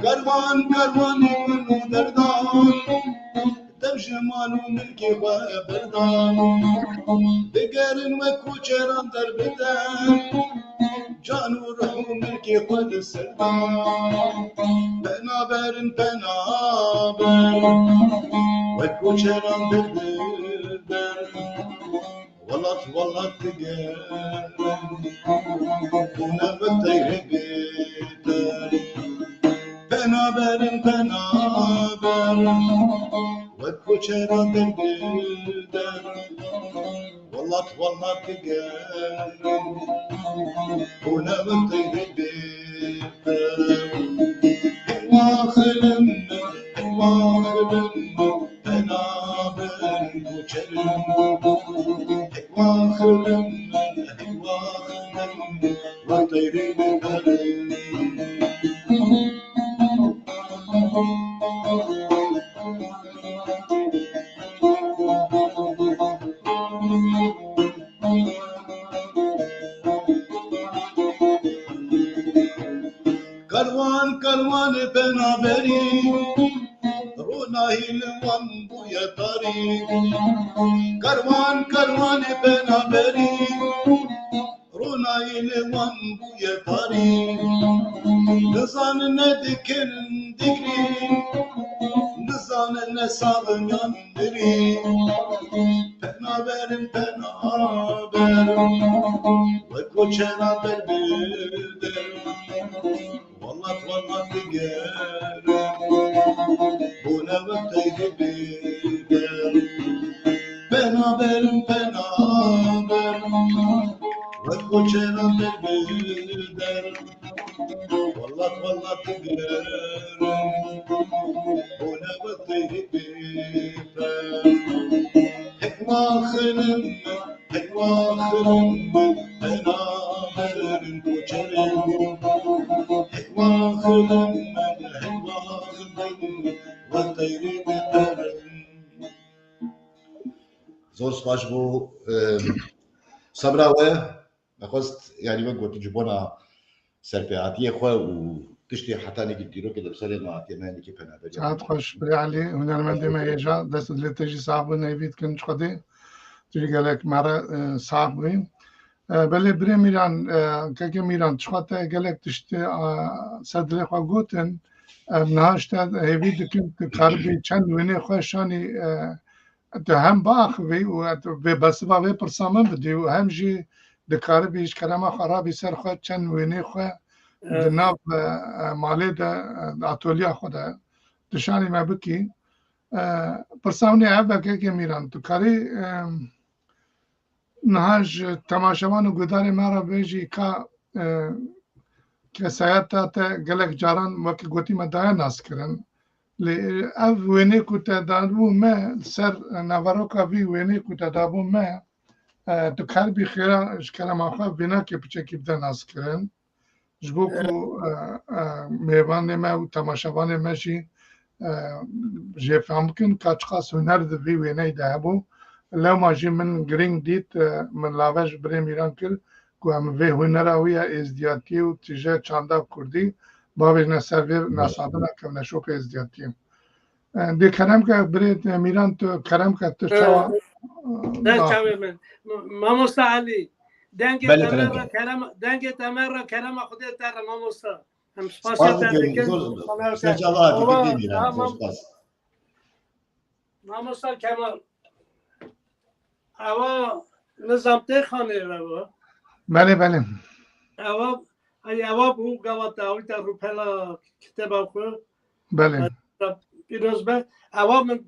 Speaker 2: كروان كروان كل دردان دبجمان وملكي بردان بقرن وكوشران دربتان جانو روح ملكي خود السلطان بنابرن بنابر وكوشران دردر والله تقرن ونبتير بيتر بنابرن بنابر وكوشران دردر والله تقرن ونبتير بيتر واخرم بنابر وكوشران واخرم والطير بترن كروان كروان بنابري روناهي الوان بويا طريق كروان كروان بنابري روناهي الوان بويا طريق نزان ندكن دكري نزان نسابن يندري بنابر بنابر وكوشنا بالبدر والله تقر ونبتير بيدر بنابر وكوشنا بالبدر والله تقر ونبتير بيدر واخرم بنابر وكوشران واخرم والطير بترن زور سپاس بو صبراوه نخست يعني من قلت جبونا سرپیاتی خو و تشتي حتى نقدروا كده بسرعه ما تماني كيف انا
Speaker 1: ساعات خوش بري علي هنرمند ما يجا دست لتجي صاحب نيفيد كن خدي تيجي لك مرة صاحبين بله بري ميران كك ميران شخته قالك تشتي صدر خو گوتن نهاشت هيفيد كن قربي چند وينه خوشاني ده هم باخ وی و بس با وی پرسامن بدی و هم جی دکاره بیش کلمه خرابی سر خود چند وینه خود دناب مالی ده اتولیا خوده دشانی ما بکی پرسامنی عبا که میرن تو کاری نهاج تماشاوان و گدار مرا بیجی که سایتا تا گلک جاران وکی گوتی ما دای ناس کرن اف وینه کوتا دابو ما سر نواروکا وی وینه کوتا دابو ما تو کار بی خیره کلام آخر بنا که پیچه کی بدن از کرن جبو کو میوان ما و تماشاوان ماشی جه فهم کن کاچ خاص هنر دوی وینه دابو لو ما جی من گرینگ دیت من لاوش برای میران کرد که هم وی هنر آویا ازدیاتی و تیجه چاندا کردی باوی نسوی نسادنا که نشوک ازدیاتی دی کرم که برید میران تو کرم که تو چوا
Speaker 3: نه چاوی من ماموستا علی دنگ تمر را کرم خودت در ماموستا هم سپاسی در ماموستا کمال اوا نظام خانه رو
Speaker 1: بله
Speaker 3: اوا بو گوات داویت رو پلا کتاب خو
Speaker 1: بله
Speaker 3: پیروز به اوا من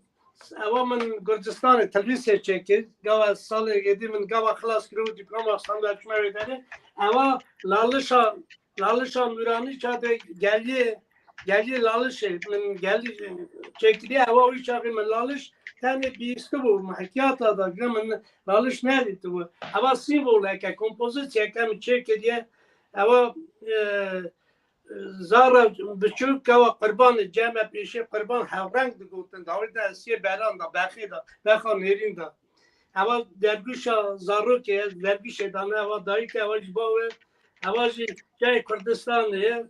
Speaker 3: اوا من گرجستان تلویزیون چکید گاوا سال یدی من گاوا خلاص کرد دیپلم استان داشتم میداره اوا لالشا نورانی چاده گلی لالش من گلی چکیدی اوا وی چاقی من لالش تنه بیست بو محکیات داد من لالش ندید بو اوا سیمبول که کمپوزیسیا کم چکیدی اوا زارا بچوک که قربان جمع پیشه قربان هفرنگ دگوتن داوری ده سیه بران دا بخی دا بخوا نیرین دا اما درگوش زارو که درگوش دانه اما دایی که اواج باوه اواج جای کردستان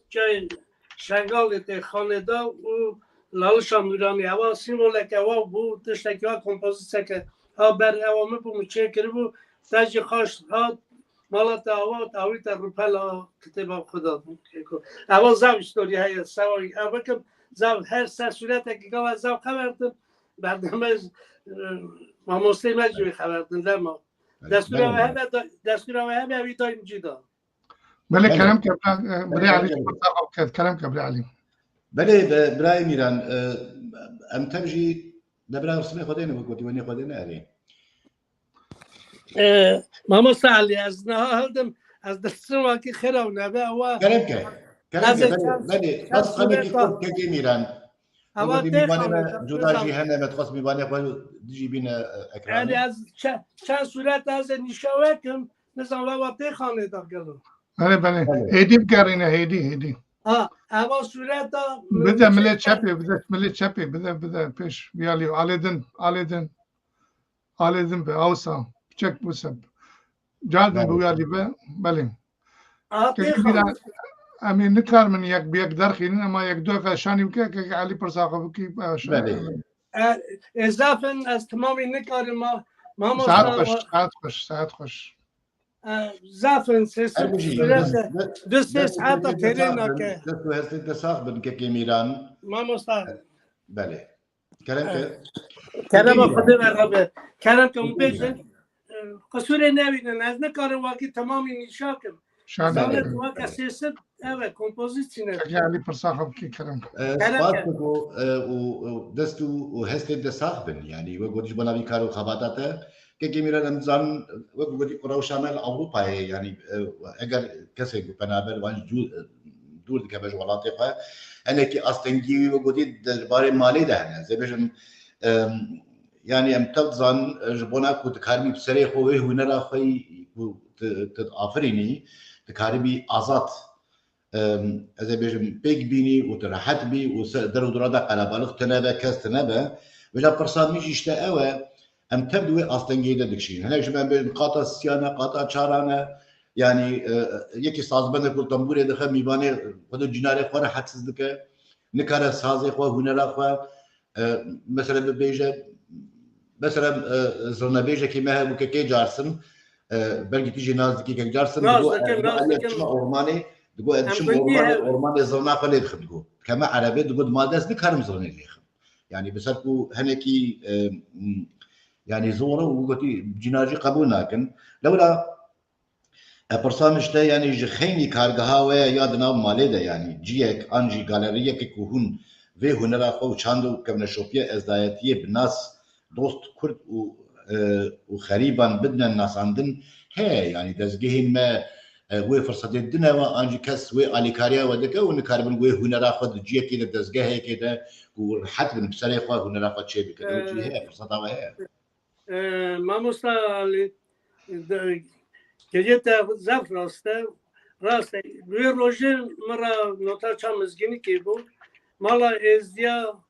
Speaker 3: جای شنگال ده خانه دا و لالشان نورانی اوا سیموله که اوا بو تشتکی ها کمپوزیسه که ها بر اوامه بو مچه کری بو تاجی خواست ها مالات اوا تاوری تا روپلا کتاب خدا اول زاو استوری های سواری اول که زاو هر سه صورت که گاو زاو خبردم برنامه ماموسته مجموعی خبردم لما دستور همه اوی دایم جدا
Speaker 1: بله کلام که برای علی کلام که برای علی
Speaker 2: بله برای میران ام تمجی دبرای رسمی خدا نبود ونی خدا نری
Speaker 3: ماموسته علی از نهادم از دستور واقعی خیرم نبه اوا
Speaker 2: کلام که بله بس خمی که خود که میران اما میبانه جدا جهنم متخصص میبانه خود دیجی بین اکرام
Speaker 3: یعنی از چند صورت از نشاوه کم نظام وقتی خانه داخلو
Speaker 1: بله هیدی بکرینه هیدی
Speaker 3: اما صورت
Speaker 1: بده ملی چپی بده پیش بیالی آلیدن به اوسا چک بوسب جادن بیالی به بله امین نکار من یک بیک درخین اما یک دو کشانی که علی پرساقه کی باشه
Speaker 3: اضافه از تمامی نکار ما
Speaker 1: ساعت خوش
Speaker 3: زافن دو سه ساعت ترین که
Speaker 2: دستو هستی تساق بن که میران
Speaker 3: ما مستعد
Speaker 2: بله
Speaker 3: کلام خدا مرحبا کلام که بیشتر قصور نبینن از نکار واقعی تمامی نشاکم
Speaker 1: شاید
Speaker 3: واقع سیاست اوه کمپوزیسیونه
Speaker 1: که علی پرساقه کی کلام
Speaker 2: سپاس بکو و دستو و هستی تساق بن یعنی و گویش بنابی کارو خباتاته که میرن امزان و گویی قرار شامل اروپا یعنی اگر کسی بنابر وان دور که به جوالات خو انا کی استنگی و گویی درباره مالی ده زبیشم یعنی ام تبزان جبونا کو تکارمی بسری خو هنر خوی تافرینی تکارمی آزاد از بیشم بیگ بینی و تراحت بی و در و دردا قلبالغ تنابه کس تنابه ولا برسامیش اشته اوه ام تبدو استنگیده دکشین هناك جمع بين قاطع سيانه قاطع چارانه يعني يكي سازبند كل تنبور دخل ميبانه خود جناره خو حدسز دك نكاره سازي خو هنر خو مثلا بيجه مثلا زرنا بيجه كيما هو كي جارسن بلكي تيجي ناس كي جارسن دغو اورماني دغو ادشم اورماني زرنا خلي دخل كما عربي دغو مادس دكارم زرنا لي يعني بسركو هناكي يعني زوره وقتي جناجي قبول لكن لولا برسامشته يعني جخيني كارغها و يادنا مالده يعني جيك انجي گالريه كي كوهن و هنر خو چاندو كمن شوبيه ازدايتيه بناس دوست كرد و خريبان بدنا الناس عندن هي يعني دزگه ما و فرصه دنا و انجي كس و اليكاريا ودك و نكاربن و هنر خو جيك كده دزگه كده و حتى بسري خو هنر خو چه بكده جي هي فرصه هي
Speaker 3: ماموستا که زفت راسته روی روژه مرا نوتا چا مزگینی که بود مالا ازدیا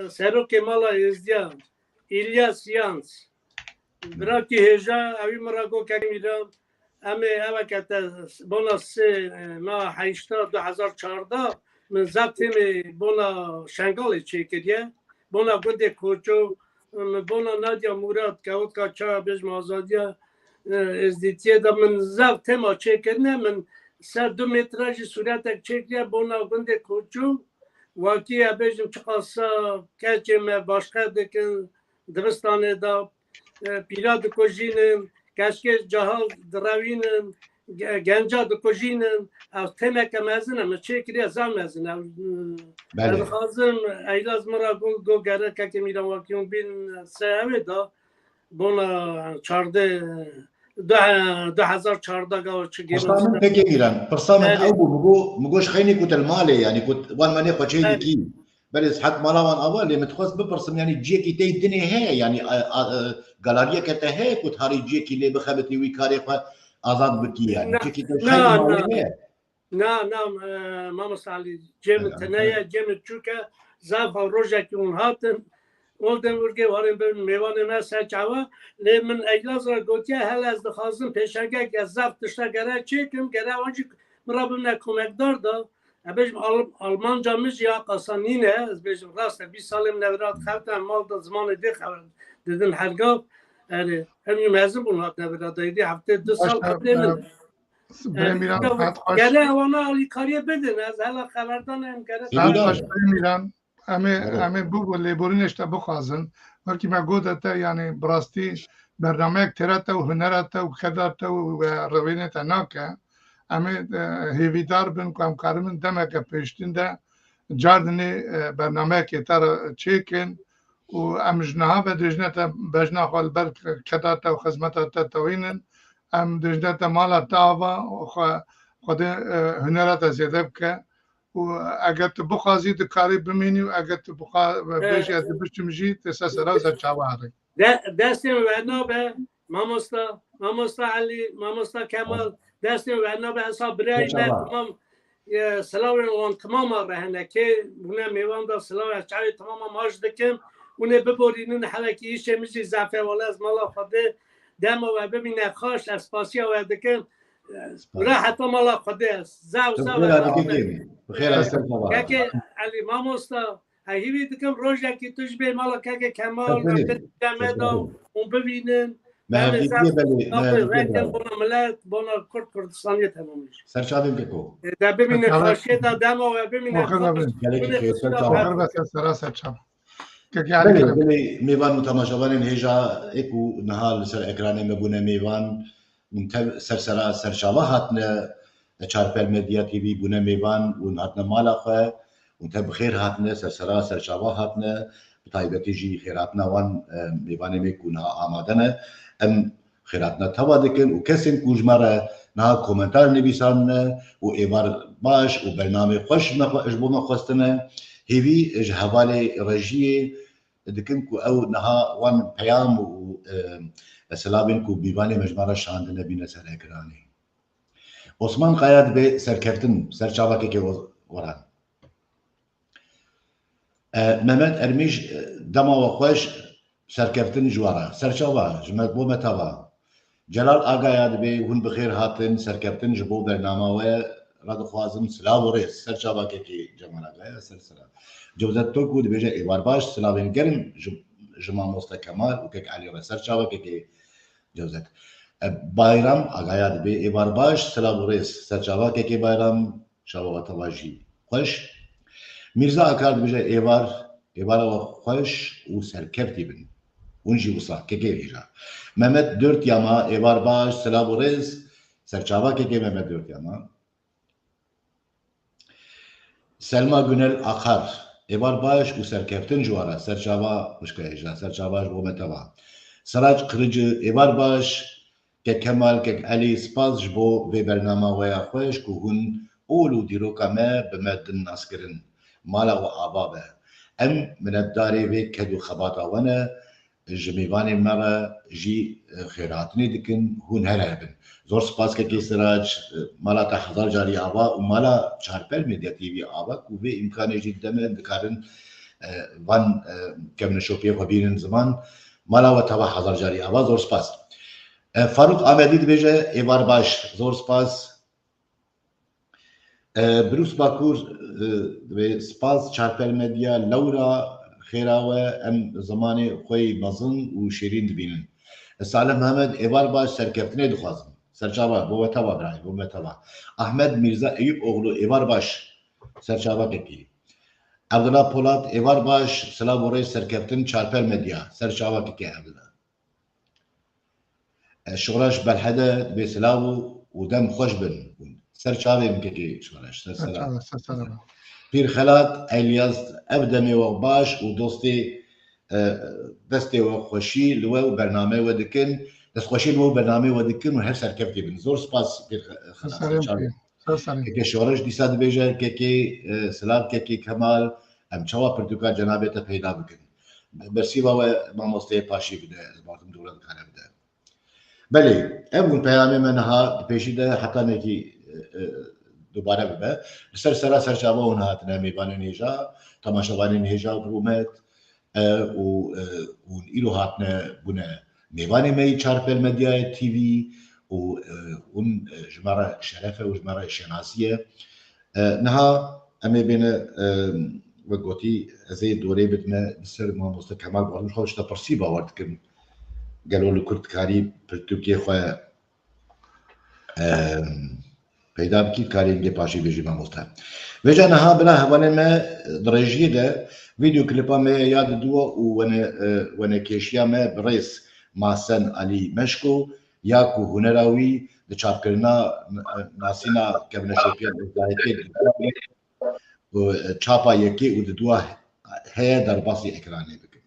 Speaker 3: سروک مالا ازدیا ایلیاس یانس برا که هجا اوی مرا گو که میرم امی اوه که بونا سه ما 2014 من زفت همی بونا شنگال چه کریه بونا گنده کوچو بونا نادیا مراد که اوت که چا بجم آزادیا ازدیتیه دا من زاو تما چه کرنه من 2 متراژ صورتک چه کرنه بونا گنده کوچو واقعی بجم چقاسا کچه ما باشقه دکن درستانه دا پیراد کجینم کشکش جهال دروینم گنجا دکوژینن او تمک مزنه مچه کری ازام مزنه
Speaker 2: بله
Speaker 3: خازم ایلاز مرا گو گره که میرم واکیون بین سه دا بونا 2014 گاو چه
Speaker 2: برسامن پکی میرن برسامن او مگوش خیلی کت الماله یعنی کت وان منی قچه کی بله حق مالا وان اول متخصص بپرسم یعنی جی کی تی دنی هه یعنی گالریه که ته کت هاری جی کی لی بخبتی وی کاری خو آزاد بکی یعنی جی کی تی خیلی ماله
Speaker 3: نه ماما سالی جیم تنایا جیم چوکا زاف روزا که اون هاتن اولدن ورگه وارن به میوان ما سچاوا لمن اجلاس را گوتیا هل از دخوازم پیشنگه که زاف تشتا گره چیکم گره آنچه مرابم نکمکدار دا بیشم آلمان جامش یا قصانینه از بیشم راسته 20 سالم نورات خواهدم مال دا زمان دی خواهد دیدن هرگاه همین مزم بون هات نورات دیدی هفته 2 سال قبل من گره اوانا آلی کاریه بدن از هلا خبردان هم
Speaker 1: گره همه بو لیبورینش تا بخوازن وقتی ما گودتا یعنی براستی برنامه ترتا و هنرتا و خداتا و روینتا ناکه همه هیویدار بن که همکارمون دمه که پیشتین ده جاردنی برنامه که تر چیکن و امجنها و دجنتا بجنا خوال بر خداتا و خزمتا تا توینن ام دجنتا مالا تاوا خود هنرتا زیده بکه و اگر تو بخوازی کاری بمینی و اگر تو بخوازی از بشمجی تسا سراز چاواره
Speaker 3: دستیم ورنا به ماموستا علی ماموستا کمال دستیم ورنا به حساب برای نه تمام سلاوی وان تمام رهنه که بونه میوان دا سلاوی چاوی تمام ماش دکم بونه ببورینن حلکی ایشه میشی زعفه والا از مالا خوده دم و ببینه خاش اسپاسیا و دکم را حتی مالا خوده است زاو
Speaker 2: بخیر هستم
Speaker 3: که علی ماموستا هیوی دکم روزی که توش به مالا که کمال دمه دا اون ببینن
Speaker 2: مهدیه بله
Speaker 3: بنا ملت بنا کردستانی تمامیش
Speaker 2: سرچاویم بکو
Speaker 3: دا ببینه خاشه دا دم و ببینه
Speaker 2: بله میوان و تماشاوان هیجا اکو نهال سر اکرانه مبونه میوان سرسرا سرچاوه هاتنه چارپل مدیا تی وی بونه میوان و هاتنه مالا خواه و تب خیر هاتنه سرسرا سرچاوه هاتنه بطایبتی جی خیراتنا وان میوان میکونه آمادنه ام خیراتنا توا دکن و کسیم کوجماره نه کومنتار نویسان و ایوار باش و برنامه خوش اجبو مخواستنه هیوی اج حواله رجیه دکن کو او نها وان پیام و سلابین کو بیوانی مجموعه شاندنه بینه سر اکرانی عثمان قاید به سرکفتن سرچاوه که وران ممد ارمیش دما و خوش سرکفتن جواره سرچاوه جمعت بو متاوه جلال آقا یاد به هون بخیر هاتن سرکفتن جبو برنامه و راد خوازم سلام و ریس سرچاوه که جمال آقا سلسله جوزت تو کود بیجه ایوار باش سلاوین گرم جمع مستکمال و که علی را سرچاوه که جوزت bayram agayad be evar baş selam res serçava ke bayram şava tavaji xoş mirza akard bije evar xoş u serkefti bin unji usa ke hija mehmet 4 yama evar baş selam res serçava ke mehmet 4 yama selma günel akar evar baş u serkeftin jwara serçava muşka hija serçava bu metava sarac kırıcı evar baş که کمال که علی سپاس جبو به برنامه ویا خوش که هن اولو دیروکا ما بمدن ناسکرن مالا و آبابه ام من الداری وی کدو خباتا ونه جمیوانی مرا جی خیراتنی دکن هن هر هبن زور سپاس که سراج مالا تا 1000 جاری آبا و مالا چارپل میدیا تیوی آبا که به امکان جید دمه دکارن وان کم نشوپیه خبیرن زمان مالا و تا 1000 جاری آبا زور سپاس فاروق آمدید بیجه ایوار باش زور سپاس بروس باکور و سپاس چارپل مدیا لورا خیراوه ام زمان خوی مزن و شیرین دبینن سالم محمد ایوار باش سرکفتنه دخوازم سرچاوا بو توا برای بو توا احمد میرزا ایوب oğlu ایوار باش سرچاوا کی عبدالله پولاد ایوار باش سلام ورای سرکفتن چارپل مدیا سرچاوا کی عبدالله شغلش بالحدا بسلاو ودم خوش بن سر چاوی مککی شمارش سر سر
Speaker 1: سلام
Speaker 2: پیر خلات الیاز ابدمی و باش و دوستی دستی و خوشی لو برنامه و دکن دست خوشی لو برنامه و دکن و هر سر کفتی بن زور سپاس پیر خلات
Speaker 1: سلام
Speaker 2: که شورش دیساد بیجه که سلام که کمال ام چوا پرتوکا جنابیت پیدا بکن برسی با ما مستعد پاشی بده باتم دولت خانه بده بله ابون پیامی من ها پیشیده حتی نکی دوباره ببه سر شابه اون هات نمیبانه نیجا تماشاوانی نیجا برومت و ایلو هاتنه بونه میبانی می چارپل مدیای تیوی و اون جمره شرفه و جمره شناسیه نها امی بین وقتی زي دوره بدنا بسر ما مست كمال بارم خوش تا پرسی باورد کن قالوا له كرت كاري بالتركيا خويا پیدا بکی کاری اینگه پاشی بیجی ما مست وجه نها بلا هوانه ما درجیه ده ویدیو کلیپا ما یاد دو و کشیا ما برئیس ماسن علی مشکو یاکو هنراوی د چاپ کرنا ناسینا کبنه شوپیا دایته و چاپا یکی و دو هي در باسی اکرانی بکن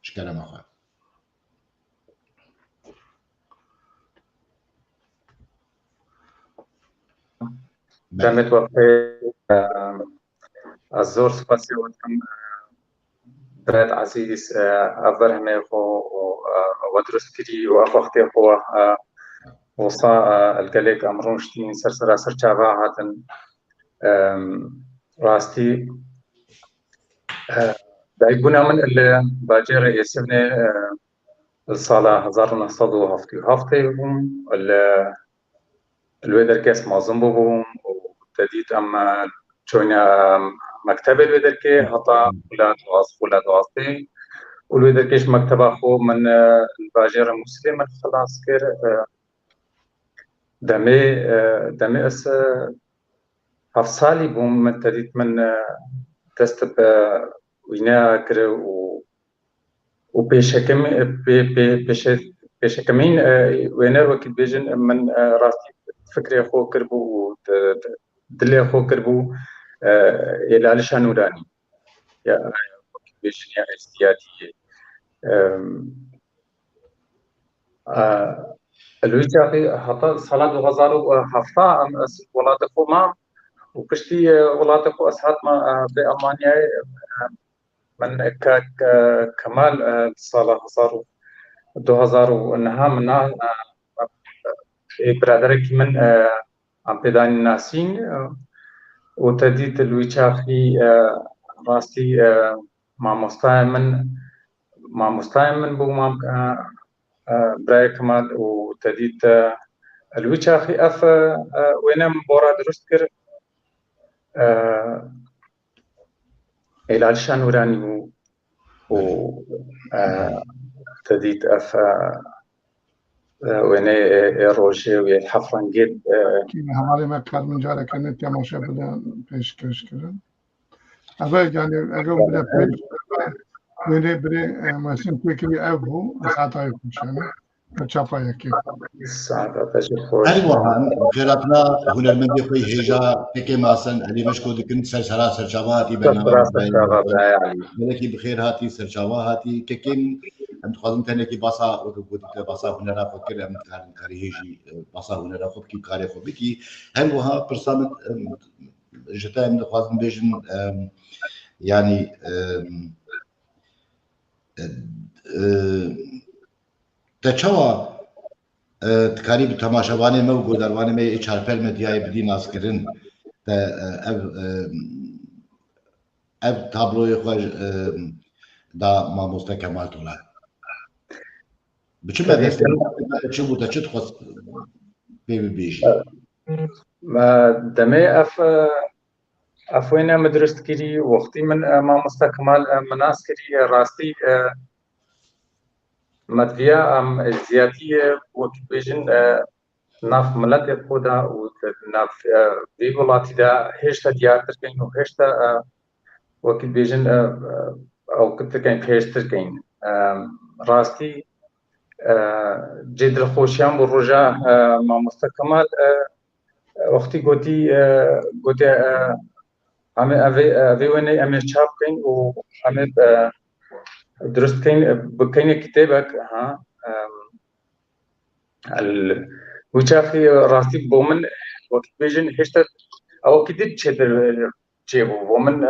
Speaker 2: شکر ما خواه
Speaker 4: دمت وقتی از زور سپاسی وقتم برد عزیز اول همه خو و درست کری و افاقتی خو وصا الگلیک امرونشتین سر چاوا هاتن راستی دايقونا من اللي باجر يسمني الصالة 1977 بوم الويدر كيس معظم بوم وابتديت أما شوينا مكتبة الويدر كي هطا ولاد واصلي والويدر كيش مكتبة خو من الباجر المسلم خلاص كير دمي اس هفصالي بوم من ابتديت من تست وينا كرو وبيشكمين وينا وقت بيجن من راستي فكري أخو كربو دلي أخو كربو إلى علشان نوراني يا وقت بيجن يا استيادي الوجه حتى صلاة غزارو حفظة ولا تقوم وكشتي ولات أخو أسعد ما بأمانيا من كمال صالة صاروا 2000 وإنها منا برادرك من عم بداني ناسين وتديت الويشافي راستي مع مستعمل بو مع براي كمال وتديت الويشافي وين بورا درست كر إلى علشان وراني و ابتديت وين روجي والحفرن جيب
Speaker 1: كي همالي ما كان من جارة كانت يا ماشا بدا پیشکش کردن اول يعني اقوم بدا پیش وين بري محسن فكري ابو ساعتها يخشانه چاپا یکی
Speaker 2: أيوة خيراتنا هنرمندي خوي هيجا تكي ماسن علي مشكو دكن سرسرا سرچاواتي برنامج ملكي بخير هاتي سرچاوا هاتي ككين ام تخازم تنكي باسا وتقول باسا هنرا فكر ام كاري هيجي باسا هنرا خب كي كاري خب بكي هم وها برسامت جتا ام تخازم بيجن يعني تچوا تکاری به تماشاوانی ما و گودروانی ما چارپل مدیای بدی ناز کردن اب تابلوی خوش دا ما مستکمل تولا بچه بدست چه بوده چه تخص بیشی
Speaker 4: ما دمی افوینا مدرست کری وقتی من ما مستکمل مناس کری راستی مدريا زيادية وكبيجن ناف ملت خدا وناف بيقولاتي دا هشتا ديار تركين وهشتا وكبيجن أو كنت كين هشتا كين راستي جدل خوشیان بر رجا ما مستکمل وقتی گویی همه اوی ونی همه چاپ کن و همه درست کن بکنی کتابک ها وچافی راستی بومن وقت بیشتر هشت او کدید چه بومن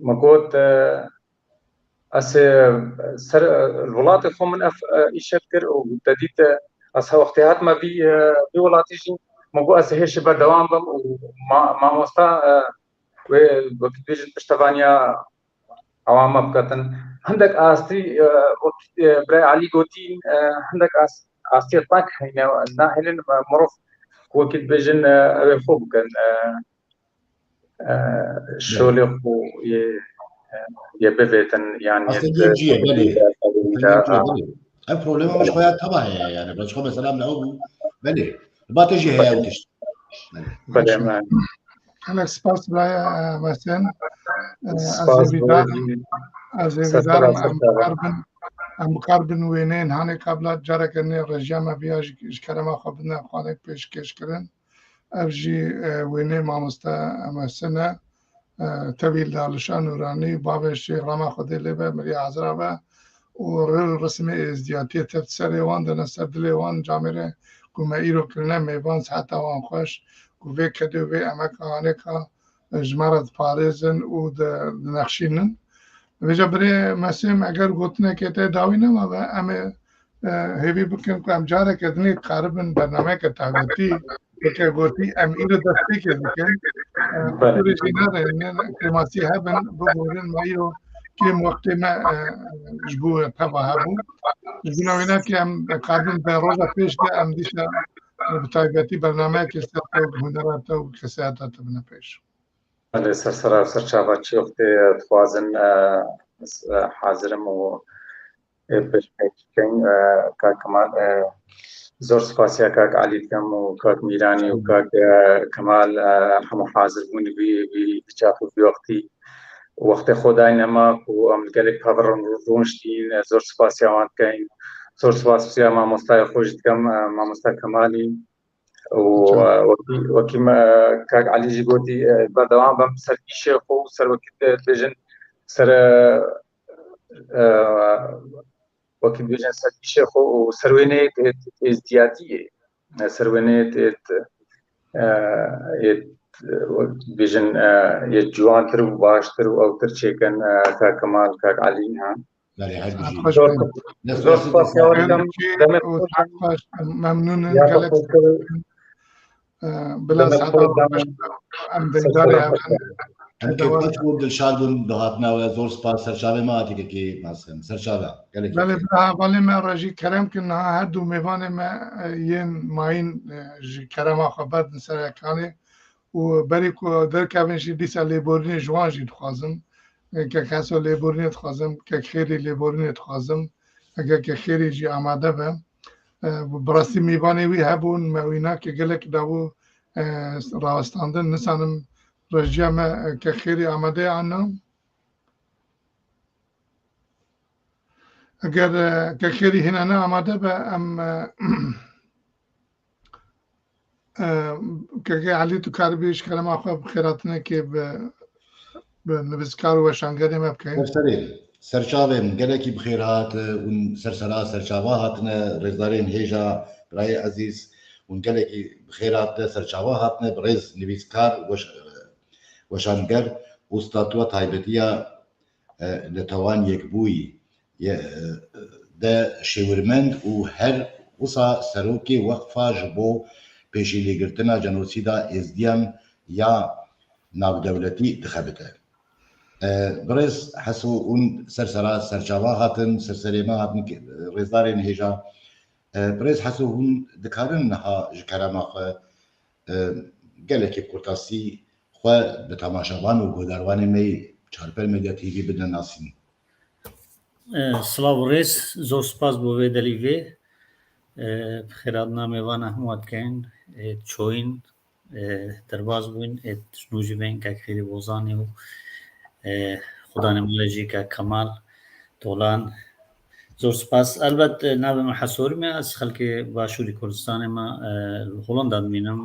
Speaker 4: مقود اس سر الولات خو من ایشتر و تدید اس وقتیات ما بی ولاتیشین مقود اس هش بردوام بم و ما مستا و وقت بیشتر پشتوانیا عوام بکتن هندک آستی برای علی گوتین هندک آستی تاک هینا ناهلن معروف وقت بیشتر اوی خوب کن شغل خو يبذتن يعني
Speaker 2: اصلا جيه بله البروبليم مش خويا تبعها يعني بس خو مثلا لو بله ما تجي هي او تشت
Speaker 4: بله
Speaker 1: خلق سپاس برای محسن
Speaker 4: سپاس
Speaker 1: از ویدارم ام کاربن وینین هانی قبلات جاره کنی رژیم بیاج کرما خوب نه خانه پیشکش کردن افجی وینین مامستا محسن طویل دالشان نورانی بابش رما خودی لبه مری عزرا و رسمی ازدیاتی تفسیر وان دنسر دلی وان جامره کومه ایرو کرنه میوان حتی وان خوش کوه کدو و امکانه که جمرد پارزن و نقشینن ویجا بری مسیم اگر گوتنه که ته داوی نما و امه هیوی بکن که ام جاره کدنی قاربن برنامه که تاگوتی که گوتی ام ایرو دستی که بکن خطوری جیناره کرماسی هبن بگورن ما ایرو که وقتی ما جبو تبا هبو جبونا وینا که ام قاربن به روزا پیش ده ام دیشه بتاگتی برنامه که سرطو هنرات و کسیاتات بنا پیش
Speaker 4: بله سرسرا سرچاوچی وقتی توازن حاضرم و پیش کن که کمال زور سپاسیا کاک علی کم و کاک میرانی و کاک کمال همه حاضر بودی بی چاپو بی وقتی خدای نما و امگلیک خبرن رونشتین زور سپاسیا وان کن زور سپاسیا ما مستای خوشت کم ما مستای کمالی وكي ما كاك علي جيبوتي بدوام بم سر إيشه خو سر وقت بيجن سر وقت بيجن سر إيشه خو سروينه ازدياتية سروينه بيجن يجوان تر وباشتر أو ترشيكن كاك كمال كاك علي ها زور سپاسیا ولكم
Speaker 1: ممنون گالکس بلا ساده ام داری
Speaker 2: هم که بچه دلشادون دهاتنا و زور سپاس سرچاوه ما آتی که مثلا سرچاوه
Speaker 1: بله ولی من راجی کرم که نه هر دو میوان ما ین ماین کرم خبر نسر اکانی و بری کو در کابنشی دیسا لیبورنی جوان جید خوازم که کسو لیبورنی خوازم که خیلی لیبورنی خوازم اگر که خیلی جی آماده به براستی میوانی وی هبون موینا که گلک داو راستاندن نسانم رجیم که خیلی آماده آنم اگر که خیلی هنانه آماده به ام که علی تو کار بیش کلم آخواب خیراتنه که به نویسکار و شانگری مبکن
Speaker 2: سرچاوه گلکی بخیرات اون سرسرا سرچاوه هاتنه رزدارین هیجا برای عزیز اون گلکی بخیرات سرچاوه هاتنه برز نویسکار وشانگر استاتوا تایبتیا لتوان یک بوی ده شورمند و هر وصا سروکی وقفا جبو پیشیلی گرتنا جنوسیدا ازدیان یا ناودولتی دخبته برز حسو اون سرسرا سرچاوا هاتن سرسریما هاتن رزدارین هیجا برز حسو اون دکارن نها جکراما خو گلکی بکرتاسی خو بتماشاوان و گوداروان می چارپل میدیا تیوی بدن ناسین
Speaker 5: سلاو ریس زور سپاس بوی دلیوی خیرات نامیوان احمد کن چوین درباز بوین نوجی بین که خیلی بوزانی و خدا نمالجی که کمال دولان زۆر سپاس ئەلبەت نابێمە حەسۆرمێ ئەس خەڵکی باشووری کوردستانێمە هۆڵەندا دمێنم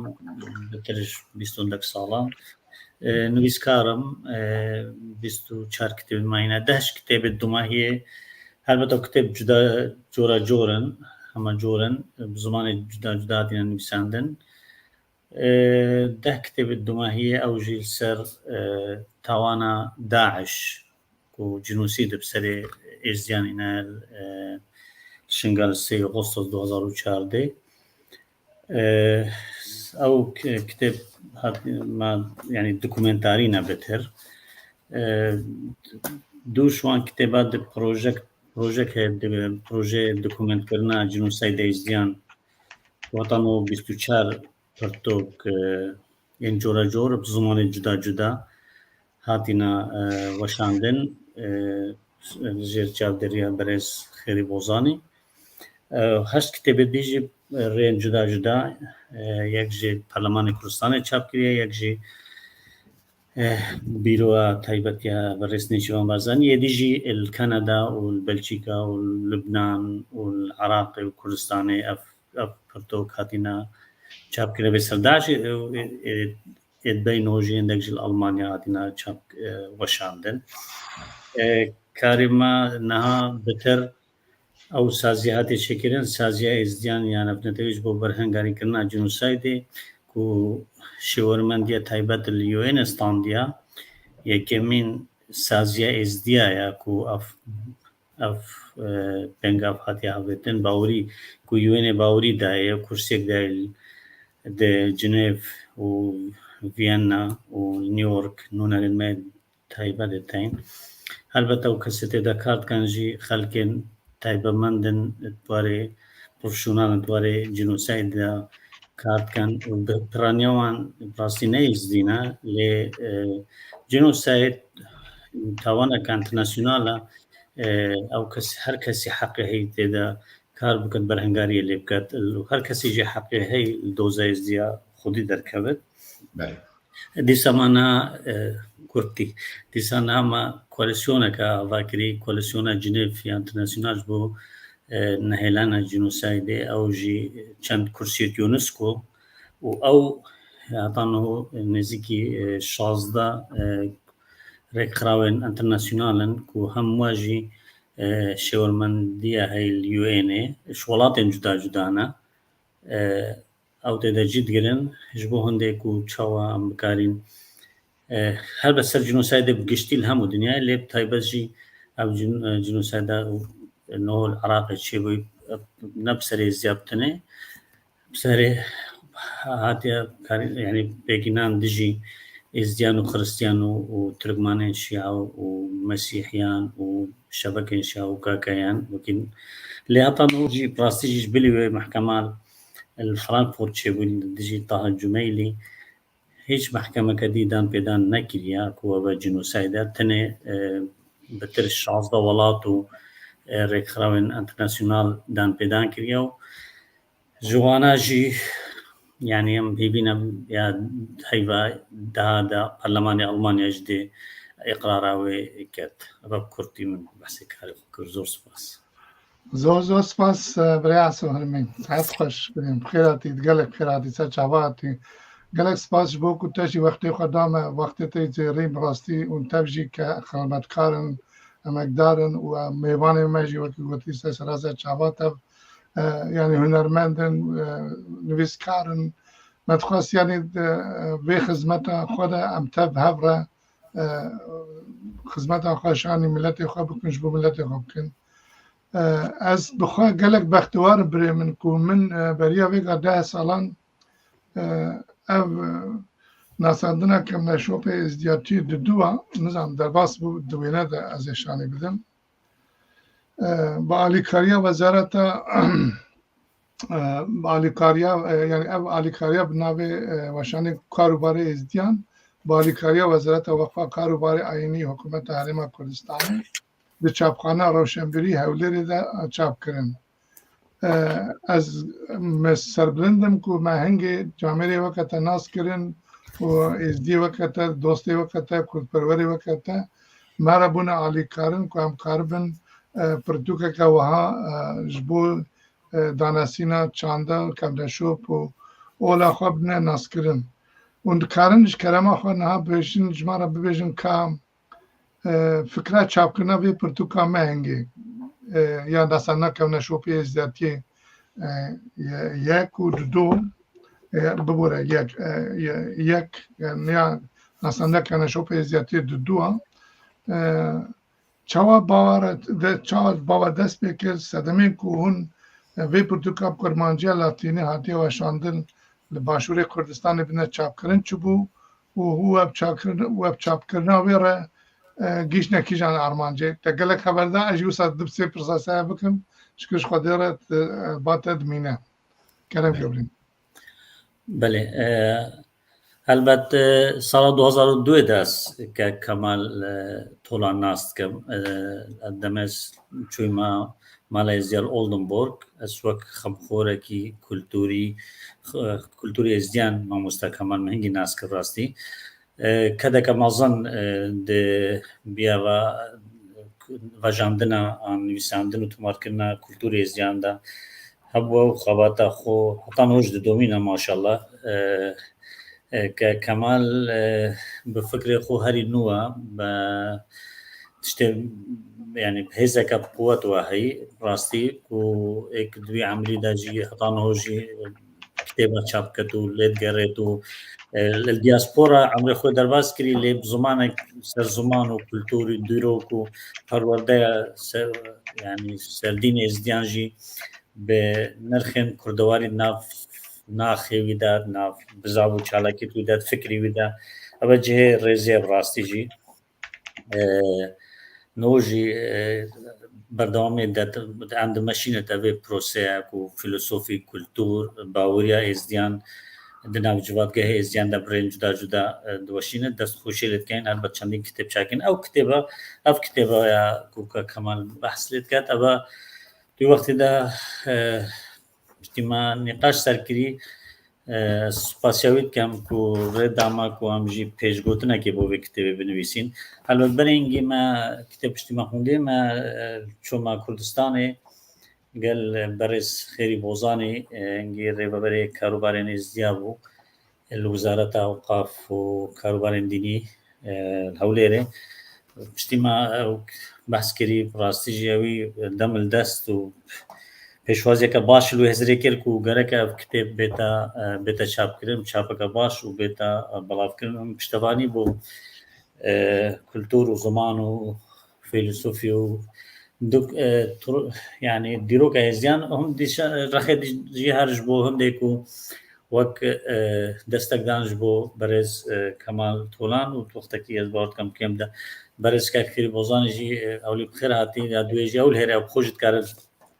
Speaker 5: بەترش 21 ساڵە نویسکارم 24 کتێب ماینە 10 کتێبێت دوما هەیە هەلبەتە کتێب جودا جۆرە جۆرن هەمە جۆرن زمانی جودا جودا هاتینە نویساندن 10 کتێبێت دوما هەیە ئەوژی سەر تاوانە داعش و جنوسید بسەرێ ئێزیانینە شنگال 3 ئۆغۆستۆس 2014 ئەو کتێب ینی دوکومنتاری نەبێتر دوو شوان کتێبات پرۆژێک هەیە پرۆژێ دوکومنتکردنا جنوسایدە ئێزیان وەتانەوە 24 پرتۆک یەن جۆرە جۆر زمانی جودا جودا هاتینە وەشاندن ژێر چاودێریە بەرێز خێری بۆزانی 8 کتێبێت دیژی ڕێن جودا جودا یەک ژێ پەرلەمانی کوردستانی چاپکریە یەک ژێ بیرۆە تایبەتیە بەڕێز نێچیروان بارزانی یەدیژی کەنەدا و بەلجیکا و لبنان و عراقی و کوردستانی ئەف پرتۆک هاتینە چاپکرە بێ سەرداشی ئێدبەی نۆژی هەندێکژی ئەڵمانیا هاتینە چاپ وەشاندن کاریمە نەها بەتر ئەو سازی هاتی چێکردن سازیە ئێزدیان یان ئەبنەتەویش بۆ بەرهەنگاریکردنا جنوسایدێ و شێوەرمەندیە تایبەت لیۆێن ئەستاندیا یەکەمین سازیە ئێزدیایە و ئەف پێنگاف هاتی هەڵبێتن باوەری و یوێنێ باوەریدایە کورسێکدای جنێڤ و ڤیەنا و نیویۆرک نونەرمە تایبەتێتین هەلبەتە و کەسێ تێدا کارتکانژی خەڵکێن تایبەتمەندن دوارێ پرۆفشۆنالن دوارێ جنوسایددا کارتکەن و پرانیاوان ڕاستی نەیزدینە لێ جنوساید تاوانەکە ئینتەرناسیۆنالە ئەو کەس هەر کەسی حەقی هەیە تێدا کار بکەن بەرهەنگاریە لێ بکات هەر کەسیژێ حەقی هەیە دۆزە ئێزدیا خودی دەرکەوێت دیسەمانە کورتی دیسان ئەمە کۆلیسیۆنەکە ئاڤاکری کۆلیسیۆنە جنێڤ ئینتەرناسیۆناڵ بۆ نەهێلانە جنوسایدێ ئەوژی چەند کورسیەت یونسکۆ و ئەو هاتانەوە نزیکی 16 ڕێکخراوێن ئینتەرناسیۆناڵن و هەمواژی شێوەرمەندیە هەیە لیۆێنێ وڵاتێن جودا جودانە ئەو تێدا جیدگرن هەش بۆ هەندێک و چاوە ئەم بکارین هەر بەسەر جنوسایدە بگشتی لە هەموو دنیای لێ تایبەتژی ئەو جنوسایدە نۆل عراقی چێ بووی نەبسەرێ زیابتنێ بسەرێ هاتیە ینی پێکینان دژی ئێزدیان و خرستیان و ترکمانێن شیعە و مەسیحیان و شەبەکەن شیعە و کاکایان وەکین لێ هاتانەوەژی ڕاستیژیش بلیوێ محکەمال فرانکفورت چێ بووی دژی تاها جومەیلی هیچ محکەمەکە دیدان پێدان نەکردیا کووە بە جنوسایدە تەنێ بەتر 16 وڵات و ڕێکخراوێن ئینتەرناسیۆناڵ دان پێدان کردیا و ژواناژی یعنی ئەم ببینە یا هەیڤە دادا پەرلەمانی ئەڵمانیاش دێ ئێقراراوێ کرد بە کورتی من بەسی کاری کرد زۆر سپاس
Speaker 1: زۆر سپاس برای هەرمین هەست خۆش بریم خێراتی گەلێک خێراتی سەر چاواتی گەلێک سپاس بۆ کو تەژی وەختی خۆدامە وەختێتی جێڕیم ڕاستی اون تەبژی کە خەڵمەتکارن ئەمەکدارن و میوانی مەژی وەکی گوتی سەرسەرازە چاواتە یعنی هونەرمەندن نویسکارن مەتخواست یعنی وێ خزمەتە خۆدا ئەم تەب هەبرە خزمەتە خۆشانی ملەتی خۆ بکنش بۆ ملەتی خۆ بکن ئەس بخوا گەلێک بەختوار برێ من کو من بەریە وێگا 10 ساڵان ئەو ناساندنا کەم نەشۆپێ ئێزدیاتی ددووە نزانم دەرباس بوو دوێنەدا ئەزێشانی بدەم بە ئالیکاریە وەزارەتە ئالیکاریە یعنی ئەو ئالیکاریە بناوێ وەشانی کاروبارە ئێزدیان بە ئالیکاریە وەزارەتە وەقفا کاروبارە ئاینی حکوومەتە هەرێما کوردستانی di çapxana Rewşenbirî Hewlêrê de çapkirin. Ez me serbilindim ku me hingê camerê wekete nas kirin û êzdî wekete, dostê wekete, kurdperwerê wekete me re bûne alîkarin ku em karibin پرتوکه که وها جبو دانسینا چانده کبنشوپ و اولا خواب نه ناس کرن و کارنش کرما خو نه بهشین جمارا ببیجن که فکره چاپ کرنا به پرتوکا مهنگی یا دستانه کبنشوپی ازدیتی یک و دو ببوره یک یا دستانه کبنشوپی ازدیتی دو چاوا باور دست بکر صدمه که هون وی پرتوکا کرمانجی لاتینی هاتی و شاندن لباشور کردستان بینه چاپ کرن چبو و هو چاپ کرنا ویره گیش نکیجان آرمانجی تگله خبرده اجیو ساد دبسی پرساسه بکن شکرش خودیره بات ادمینه کرم گبرین
Speaker 5: بله البته سال 2002 دست که کمال طولان ناست که دمش چوی ما مالایزیا اولدنبورگ از وقت خمخوره کی کلتوری ازدیان ما مستکمل مهنگی ناست که راستی کده که مازن ده بیا و جاندنا آن نویساندن و تمار کرنا کلتوری ازدیان ده هبوا و خباتا خو حتی نوجد دومینا ماشاءالله که کمال به فکر خو هری نوع با تشته يعني هزك بقوة وهي راستي وإك دوي عملي داجي حطان هوجي كتابة شابكتو ليت قريتو الدياسبورا عمري خوي درباس كري لي بزمانك سر زمان وكولتوري ديروكو هروردا يعني سردين ازديانجي بنرخن كردواري ناخي ويدا ناف بزاو چالاكي ويدا فكري ويدا اوجه ريزي براستي جي نوجي بردوامي دات عند ماشينة تابي بروسيك وفيلسوفي كولتور باوريا ازديان دناو جواد جه ازديان دا برين جدا جدا دوشينة دست خوشي لتكين البت چندين كتاب شاكين او كتابة يا كوكا كمال بحث لتكات ابا دي وقت دا اجتماع نقاش سركري سپاسیاوید کم کو رداما کو امجی پیش گوتنا که بو کتابی بنویسین البته برینگی ما کتاب اجتماع خونده ما چوما کردستانه قال برس خيري بوزاني انجي ريبابري كاروبارين ازديابو الوزارة اوقاف وكاروبارين ديني الهوليري اجتماع بحث كري براستيجيوي دم الدست و پیشوازی که باش لو هزری کرد کو گره که کتاب بیتا چاپ کردم چاپ که باش و بیتا بلاف کردم پشتوانی بو کلتور و زمان و فیلسوفی و يعني ديرو كهزيان هم ديش رخي دي هرج بو هم ديكو وك دستك دانج بو برز كمال طولان و وقتكي از بارد كم ده برز كثير بوزان جي اولي بخير هاتي يا دويجي اول هري بخوجت كار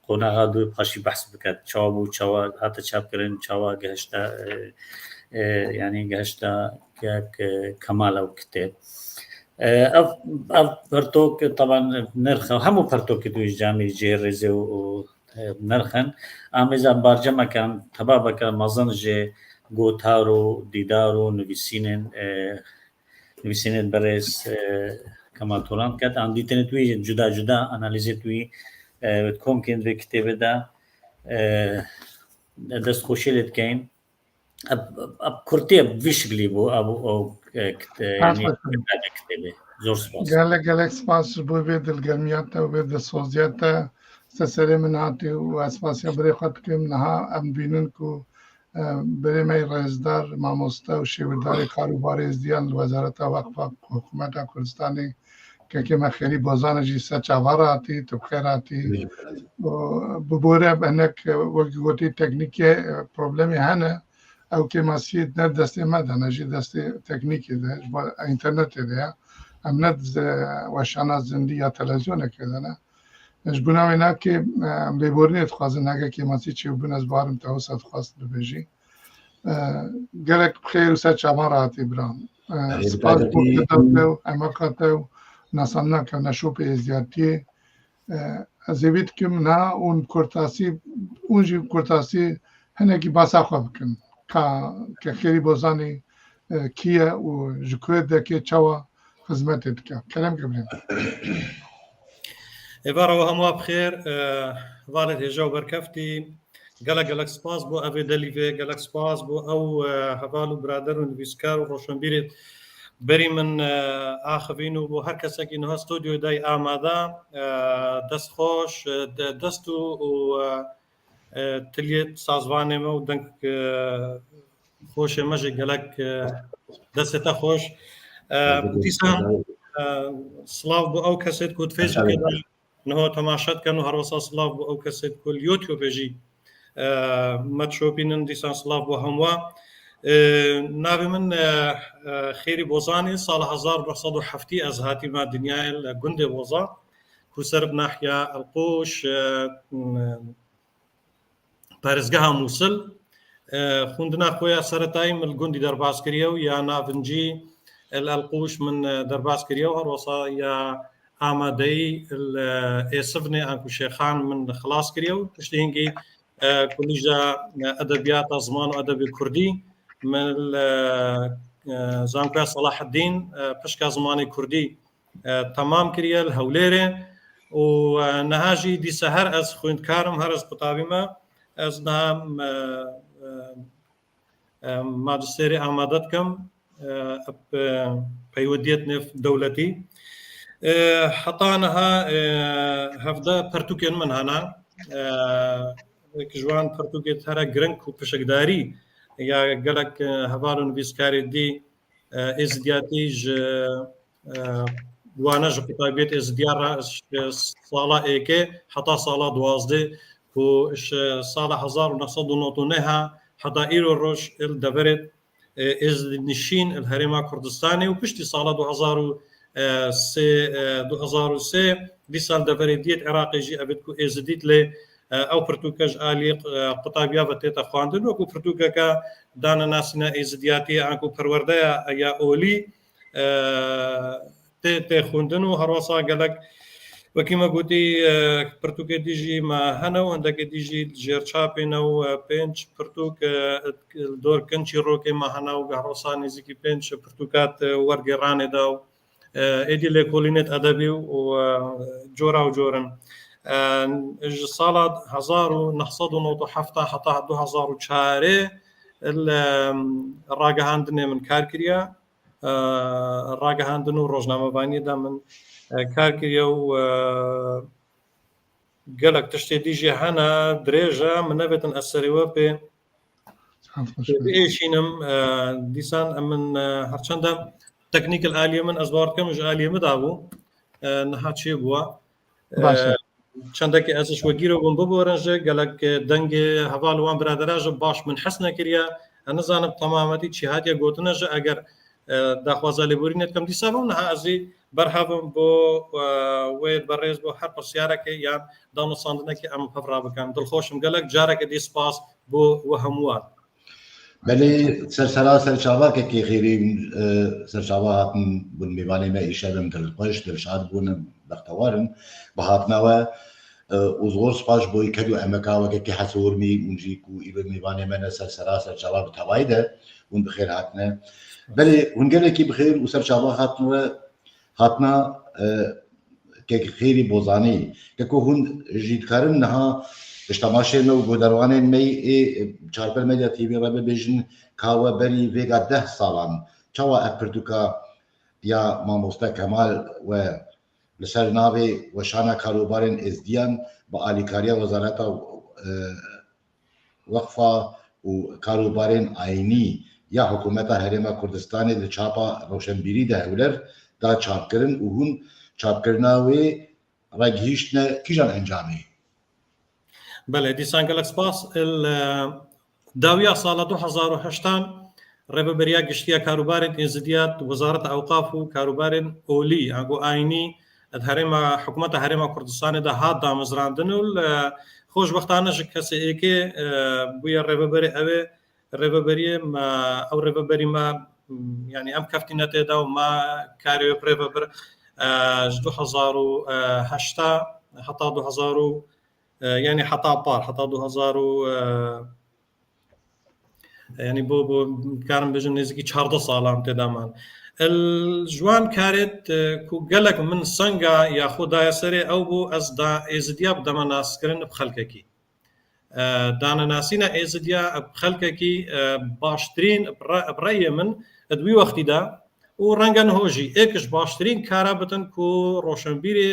Speaker 5: قناغا دو باشي بحث بكات چاوا هاتا چاپ کرن چاوا گهشتا يعني گهشتا كمال او كتاب اف برتوك طبعا نرخه همو برتوك دويش جامي جيرزي و نرخن آمیزا بارجما كان تبابا كان مازن جي گوتارو ديدارو نویسینن برس كمال طولان كات عندي تنتوي جدا جدا اناليزي ممكن بكتابه ده دست خوشیلت کن اب کرتی اب ویش گلیبو او يعني كتابه زور سپاس
Speaker 1: گله سپاس بو بيد الجمعيات و بيد السوزيات سسري مناتي و اسپاس بري خط كم نها ام بينن کو بري مي رئيسدار ماموستا و شیوردار کاروبار ازدیان وزارت وقف حکومت کردستانی که ما خیلی بازان جی سچاوار آتی تو خیر آتی ببوره بنک وقتی گویی تکنیکی پروبلمی هنه او که مسیح نه دسته مدن جی دسته تکنیکی ده با اینترنت ده هم نه وشانا زندی یا تلویزیون که ده نه اش بناوی نه که ببورنیت خوازه نگه که مسیح چی بن از بارم توسط خواست ببیجی گلک خیر و سچاوار آتی برام سپاس بودم امکاتو ناسانا که نشوپ ازدیاتی ازوید کم نه اون کرتاسی اونجی کرتاسی هنه کی باسا خواب کن که خیلی بازانی کیه و جکوه ده که چوا خدمتت که کلم کبریم
Speaker 6: هێوارە هەموو بخێر ڤالێت هێژە و بەرکەفتی گەلک سپاس بۆ ئەوێ دەلیڤێ گەلک سپاس بۆ ئەو هەڤال و برادەر و نویسکار و ڕۆشنبیرێت بەری من ئاخەبین و بۆ هەر کەسێکی نەها ستۆدیۆ دای ئامادە دەست خۆش دەست و تلێت سازوانێمە و دەنگ خۆشێ مەژێ گەلک دەستێتە خۆش دیسان سلااو بۆ ئەو کەسێت کوت فێسبووکێدا نەوە تەماشەت کەن و هەروەسا سلااو بۆ ئەو کەسێت کول یوتیوبێژی مەتشۆپینن دیسان سلااو بۆ هەمووە ناوی من خێری بۆزانێ ساڵ 1970 ئەز هاتیمە دنیای لە گوندێ بۆزا کوسەر ناحیا ئەلقۆش پارێزگەها مووسڵ خوندنا خۆیان سەرەتایی من گوندی دەرباز کردە و یا ناڤنجی القوش من دەرباز کردە و هەروەسا یا ئامادەی ئێسفنێ ئەنکو شێخان من خلاص کردە و پشتی هەنگی کولیژە ئەدەبیاتە زمان و ئەدەبی کوردی من زانکۆی سەلاح الدین پشکا زمانی کوردی تەمام کردە لە هەولێرێ و نەهاژی دیسە هەر ئەس خوێندکارم هەر ئەس قوتابیمە ئەس نام ماجستێری ئامادە بکەم پەیوەندیەت نێف دەوڵەتی حتانەها هەفتە پەرتوکێن من هەنا جوان پەرتوکێت هەرە گرنگ و پشکداری یا گەلک هەڤال و نویسکاری دی ئێزدیاتیژ وانەژ قوتابیێت ئێزدیار ساڵا ئێکێ حتا ساڵا دوازدێ و ساڵە 1990 حتا ئیرۆ ڕۆژ دەبرێت ئێزدنشین هەرێما کوردستانی و پشتی ساڵە 2003 دیسان دەبرێت دیێت عێراقیژی ئەبێت و ئێزدیت لێ ئەو پرتوکەش ئالی قوتابیا بە تێتە خواندن وەکو پرتوکەکە دانە ناسینە ئێزدیاتی ئاکو پەروەردەیە یا ئۆلی تێ خوندن و هەروەسا گەلک وەکیمە گوتی پرتوکە دیژی مە هەنە و هەندێکی دیژی ژێرچاپێنە و 5 پرتوک دۆر کنچی ڕۆکێ مە هەنا و هەڕۆسا نزیکی 5 پرتوکات وەرگێڕانێدا و ئێدی لێکۆلینێت ئەدەبی و جۆرا و جۆرن ساڵە 1997 حتا 2004 ڕاگەهاندنێ من کار کردە ڕاگەهاندن و ڕۆژنامەوانیەدا من کار کردە و گەلک تشتێ دیژێ هەنا درێژە من نەبێتن ئەسەریوە پێ ئێشینم دیسان من هەرچەندە تەکنیکل ئالیە من ئەزبارکەمش ئالیە مدا بوو نەها چێ بووە چەندێکی ئەزش وەگیرە بووم ببۆرەنژە گەلک دەنگێ هەڤال وان برادەراژە باش من حەس نەکردە ئەنەزانم تەمامەتی چی هاتیە گوتنەژە ئەگەر داخوازە لێبوورینێت کەم دیسا بوو نەها ئەزی بەرهەبم بۆ وێت بەڕێز بۆ هەر پرسیارەکە یان داونەساندنەکە ئەم هەڤڕا بکەم دڵخۆشم گەلک جارێکە دی سپاس بۆ وە هەمووان
Speaker 2: بەێ سەرسەرا سەرچاواکێکی خێری سەرچاوا هاتن بوون میوانێ مە ئیشەبم دڵخۆش دڵشاد بوونم بەختەوارم بە هاتنەوە و زۆر سپاش بۆی کرد و ئەمەکاوەکێکی حەسوورمی اونجیک و ئیبر میوانێ منە سەرسەرا سەرچاوا بتەوایدە اون بخێر هاتنە بەێ هونگەلێکی بخێر و سەرچاوا هاتنەوە هاتنا کێکی خێری بۆزانەی کەکۆ هون ژیدکارن نەها تماشێنە و گۆدەروانێن مەی چارپەر مەدیا تیڤی ڕە ببێژن کاوە بەری vێگا 10 ساڵان چاوە ئە پرتوکە یا مامۆستا کەمال و لەسەر ناوێ وەشانە کاروبارên ئێزدیان بە ئالیکاریە وەزارەتە وەقفا و کاروبارên ئاینی یا حکوومەتە هەرێمە کوردستانی لە چاپا ڕۆشنبیری دە هەولەر دا چاپکردن و هون چاپکردناوێ ڕێگهیشتنە کیژان ئەنجامی
Speaker 6: بله دیسان گەلک سپاس داویە ساڵە 2008 ڕێبەبەریا گشتیە کاروبارên ئێزدیات وەزارەتە ئەوقاف و کاروبارên ئۆلی ئاگۆ ئاینی هەرێمە حکوومەتە هەرێمە کوردستانێدا هات دامەزراندن و خۆشبەختانەش کەسێکێ بوویە ڕێبەبەری ئەوێ ڕێبەبەریە ئەو ڕێبەبەریمە ینی ئەم کەفتینە تێدا و ما کارێ پرێبەبەر 2008 حتا 2000 يعني حتى 2000 يعني بو كان بجن نزكي 14 ساڵام تێدامان الجوان کارێت کو گەلک من سەنگا یاخودایە سەرێ ئەو بوو ئەسدا ئێزدیا بدەمە ناسکردن خەڵکەکی دانەناسینە ئێزدیا خەڵکەکی باشترین بڕێیە من دوی وەختیدا و ڕەنگەن هۆژی ئێکش باشترین کارا بتن کو ڕۆشنبیری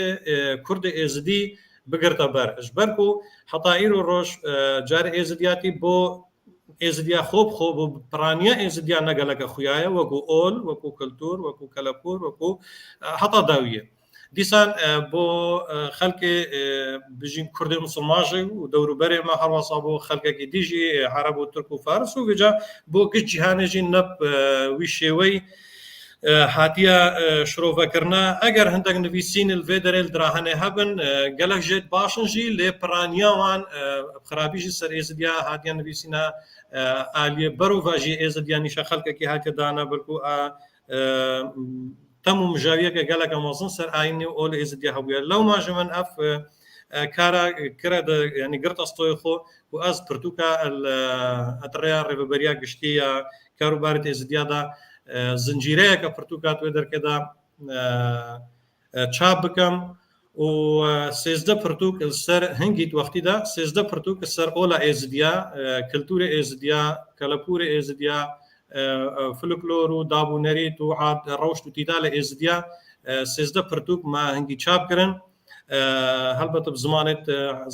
Speaker 6: کورد ئێزدی بگرتە بەر ژبەر و حتا ئیر و ڕۆژ جار ئێزدیاتی بۆ ئێزدیا خۆب خۆ بۆ پرانیە ئێزدیا نەگەلەکە خوایە وەکو ئۆل وەکو کللتور وەکو کەلەپور وەکو حتا داویە دیسان بۆ خەڵکی بژین کوردی مسلماژی و دەوروبەرێمە هەروەسا بۆ خەڵکێکی دیژی عەرەب و تورک و فارس و وێجا بۆ گشت جیهانێژی نەب وی شێوەی هاتیە شرۆڤەکردنا ئەگەر هەندێک نویسین الڤێ دەرێل دراهەنێ هەبن گەلک ژێت باشنژی لێ پرانیاوان خراپیژی سەر ئێزدیا هاتیە نویسینە ئالیە بەر و ڤاژی ئێزدیانیشە خەڵکێکی هاتیە دانا بەرکو تەم و مژاویەکە گەلەکە مۆزن سەر ئاینی و ئۆل ئێزدیا هەبووە لەو ماژە من ئەف کارە کرا ینی گرت ئەستۆی خۆ و ئەس پرتوکە ئەتڕێیا ڕێبەبەریا گشتی یا کاروبارێت ئێزدیادا زنجیرەیەکە پرتوکات وێ دەرکەدا چاپ بکەم و سێزدە پرتوک سەر هەنگیت وەختیدا سێزدە پرتوک سەر ئۆلا ئێزدیا کللتوری ئێزدیا کەلەپوری ئێزدیا فلکلۆر و دابوونەریت و ڕەوشت و تیدا لە ئێزدیا سێزدە پرتوک ما هەنگی چاپکردن هەلبەتە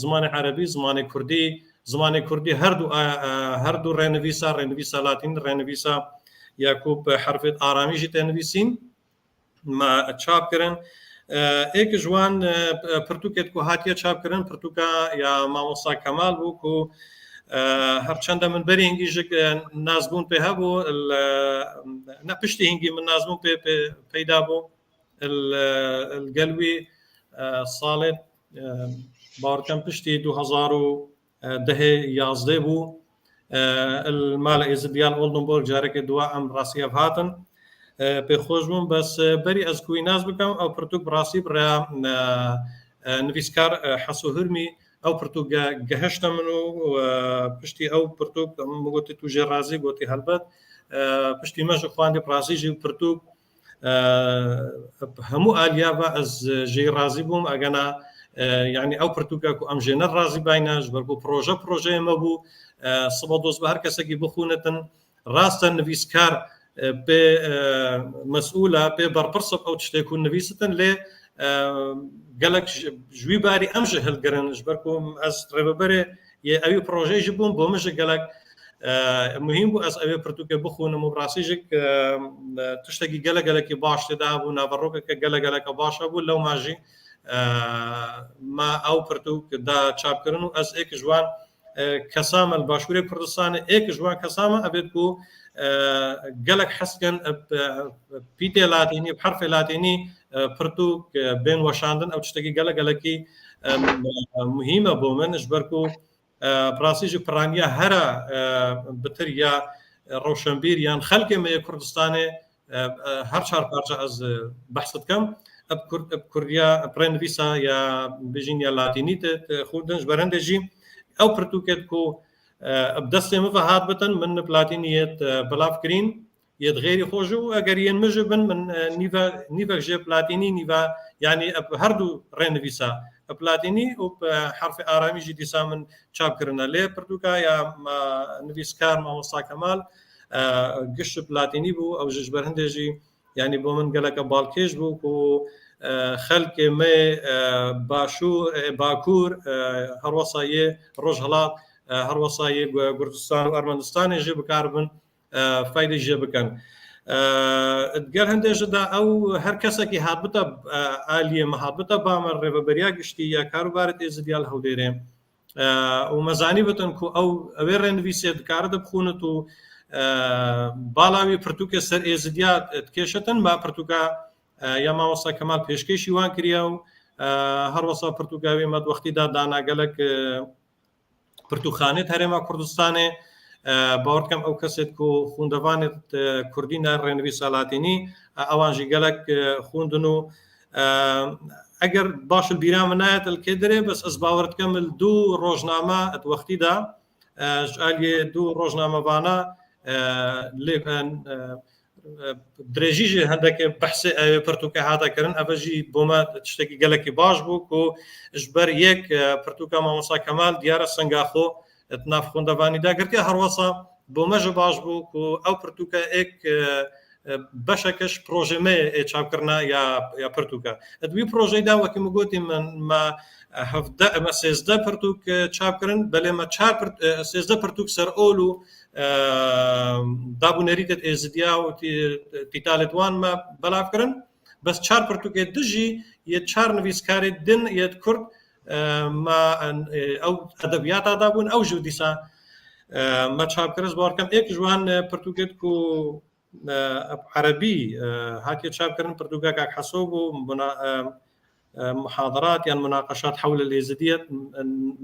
Speaker 6: زمانی عەرەبی زمانی کوردی هەردوو ڕێنویسا لاتین ڕێنویسا یاکوب حرفێت ئارامیژی تێنویسین ما چاپکردن ئێک جوان پرتوکێت و هاتیە چاپکردن پرتوکە یا مامۆستا کەمال بوو و هەرچەندە من بەری هەنگیژک نازبوون پێ هەبوو نەپشتی هەنگی من نازبوون پەیدا بوو گەلوی ساڵێت باوەڕکەم پشتی 2011 بوو المال ئێزدیان ئۆلدنبۆرگ جارێکی دوا ئەم ڕاستیە هاتن پێخۆش بووم بەس بەری ئەسکوی ناز بکەم ئەو پرتوک ڕاستی بڕیا نویسکار حەسو هرمی ئەو پرتوک گەهشتە من و پشتی ئەو پرتوک گوتی توژێ ڕازی گوتی هەلبەت پشتی مەژ خواندی پراسیژی پرتوک هەموو ئالیاوە ئەس ژێ ڕازی بووم ئەگەنا یعنی ئەو پرتوکە و ئەم ژێنە ڕازی باینەش بەرگو پرۆژەمە بوو سبە دۆست بە هەر کەسێکی بخونەتن ڕاستە نویسکار پێ مەسئولە پێ بەرپرسە ئەو شتێک و نویستن لێ گەلک ژووی باری ئەمژە هەلگەرنش بەرکوم ئەس ڕێبەبەرێ ئەوی پرۆژەیژی بووم بۆ مژە گەلک مهم بوو ئەس ئەوێ پرتوکە بخونم و ڕاستیژێک تشتێکی گەلەگەلێکی باش تێدا بوو ناوەڕۆکەکە گەلەگەلەکە باشە بوو لەو ماژی ما ئەو پرتوکدا چاپکردن و ئەس ئێک جوان کەسامە باشووری کوردستانی ئێک جوان کەسامە ئەبێت بوو گەلک حەسکەن پیتێ لاتینی حرفێ لاتینی پرتوک بێن وەشاندن ئەو شتێکی گەلەگەلەکی مهمە بۆ منش بەرکو پراسیژی پرانیە هەرە بتر یا ڕەوشەنبیر یان خەڵکێ مەیە کوردستانێ هەر چار پارچە ئەس بەحست کەم کوردیا پرێنویسا یا بژین یا لاتینی خوردنش بەرەندێژی ئەو پرتوکێت و دەستێ مەڤە هات بتن من پلاتینیت بەڵافکرین یەت غێری خۆش و ئەگەریان مژە بن من نیڤەک ژێ پلاتینی نیڤە یعنی هەردوو ڕێنویسا پلاتینی و حرفی ئارامیژی دیسا من چاپکردنە لێ پرتوکە یا نویسکار مامۆستا کەمال گشت پلاتینی بوو ئەو ژش بەرهەندێژی یعنی بۆ من گەلەکە باڵکێش بوو و خەلکێ مێ باکوور هەروەسایە ڕۆژهەڵات هەروەسایە کوردستان و ئەرمەنستانی ژێ بکار بن فایدە ژێ بکەن گەر هەندێژدا ئەو هەر کەسێکی هاتبتە ئالیە مەهاتبتە بامە ڕێبەبەریا گشتی یا کاروبارێت ئێزدیال هەولێرێ و مەزانی بتن و ئەوێ ڕێنویسێت کارە بخونت و باڵاوی پرتوکە سەر ئێزدیا کێشەتن با پرتوکە یا مامۆستا کەمال پێشکەشی وان کردیا و هەروەسا پرتوکاوی مەدوەختیدا داناگەلک پرتوخانێت هەرێما کوردستانێ باوەڕکەم ئەو کەسێت و خوندەوانێت کوردی ڕێنویسا لاتینی ئەوانژی گەلک خوندن و ئەگەر باشل بیرامە نایەت کێ دەرێ بەس ئەس باوەڕکەم دوو ڕۆژنامە ئەت وەختیدا ئالیێ دوو ڕۆژنامەوانە درێژیژێ هەندێک بەحسێ پرتوکە هاتەکردن ئەڤژی بۆمە شتێکی گەلێکی باش بوو و ژبەر یەک پرتوکە مامۆستا کەمال دیارە سنگاخۆ ناف خوندەوانی داگرتیا هەروەسا بۆمەژە باش بوو و ئەو پرتوکە ئێک بەشەکەش پرۆژێمەیە چاپکردنا یا پرتوکە دوی پرۆژەیدا وەکی مگوتی ما 13 پرتوک چاپکردن بەلێمە 13 پرتوک سەر ئۆل و دابوونەریتت ئێزدیا و تیتالێتوانمە بەلافکردن بەس 4 پرتوکێ دژی یە 4 نویسکاری دن یەت کورد ئەو ئەدەبیاتادا بوون ئەو ژوو دیسا مە چاپکردز باوەڕکەم ئێک جوان پرتوکێت و عربی هاتیە چاپکردن پرتوکە کاک حەسۆ بوو محاضرات يعني مناقشات حول الإيزيدية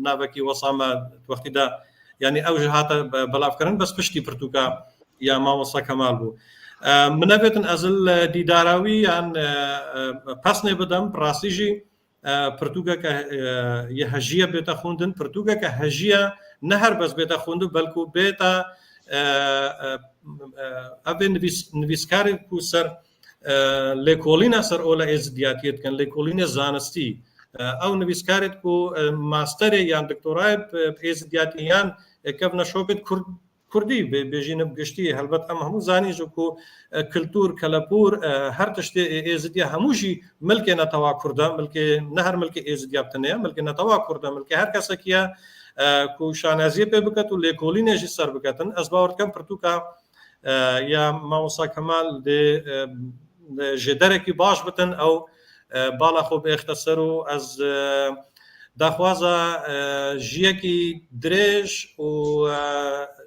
Speaker 6: نابكي وصامة وقت دا يعني أوجه هذا بلافكرن بس بشتي برتوكا يا ما وصا كمال بو منابت أزل دي داراوي يعني بسني بدم براسيجي برتوكا كهجية بيتا خوندن برتوكا كهجية نهر بس بيتا خوندن بلكو بيتا أبي نویسکاری کو سر لیکولینا سر اولا ازدیاتیت کن لیکولینا زانستی او نویسکاریت کو ماستر یا دکتورای ازدیاتیان کفنا شوبت کردی بجین بگشتی هلبت ام همو زانی جو کو کلتور کلپور هر تشتی ازدیا هموشی ملک نتوا کرده ملک نهر ملک ازدیا بتنه ملک نتوا کرده ملک هر کس کیا کو شانازی په بکت لیکولینه جی سر بکتن از باور کم پرتوکا یا موسا کمال د جدره کی باش بتن او بالا خو به اختصارو از داخوازا جیکی درش و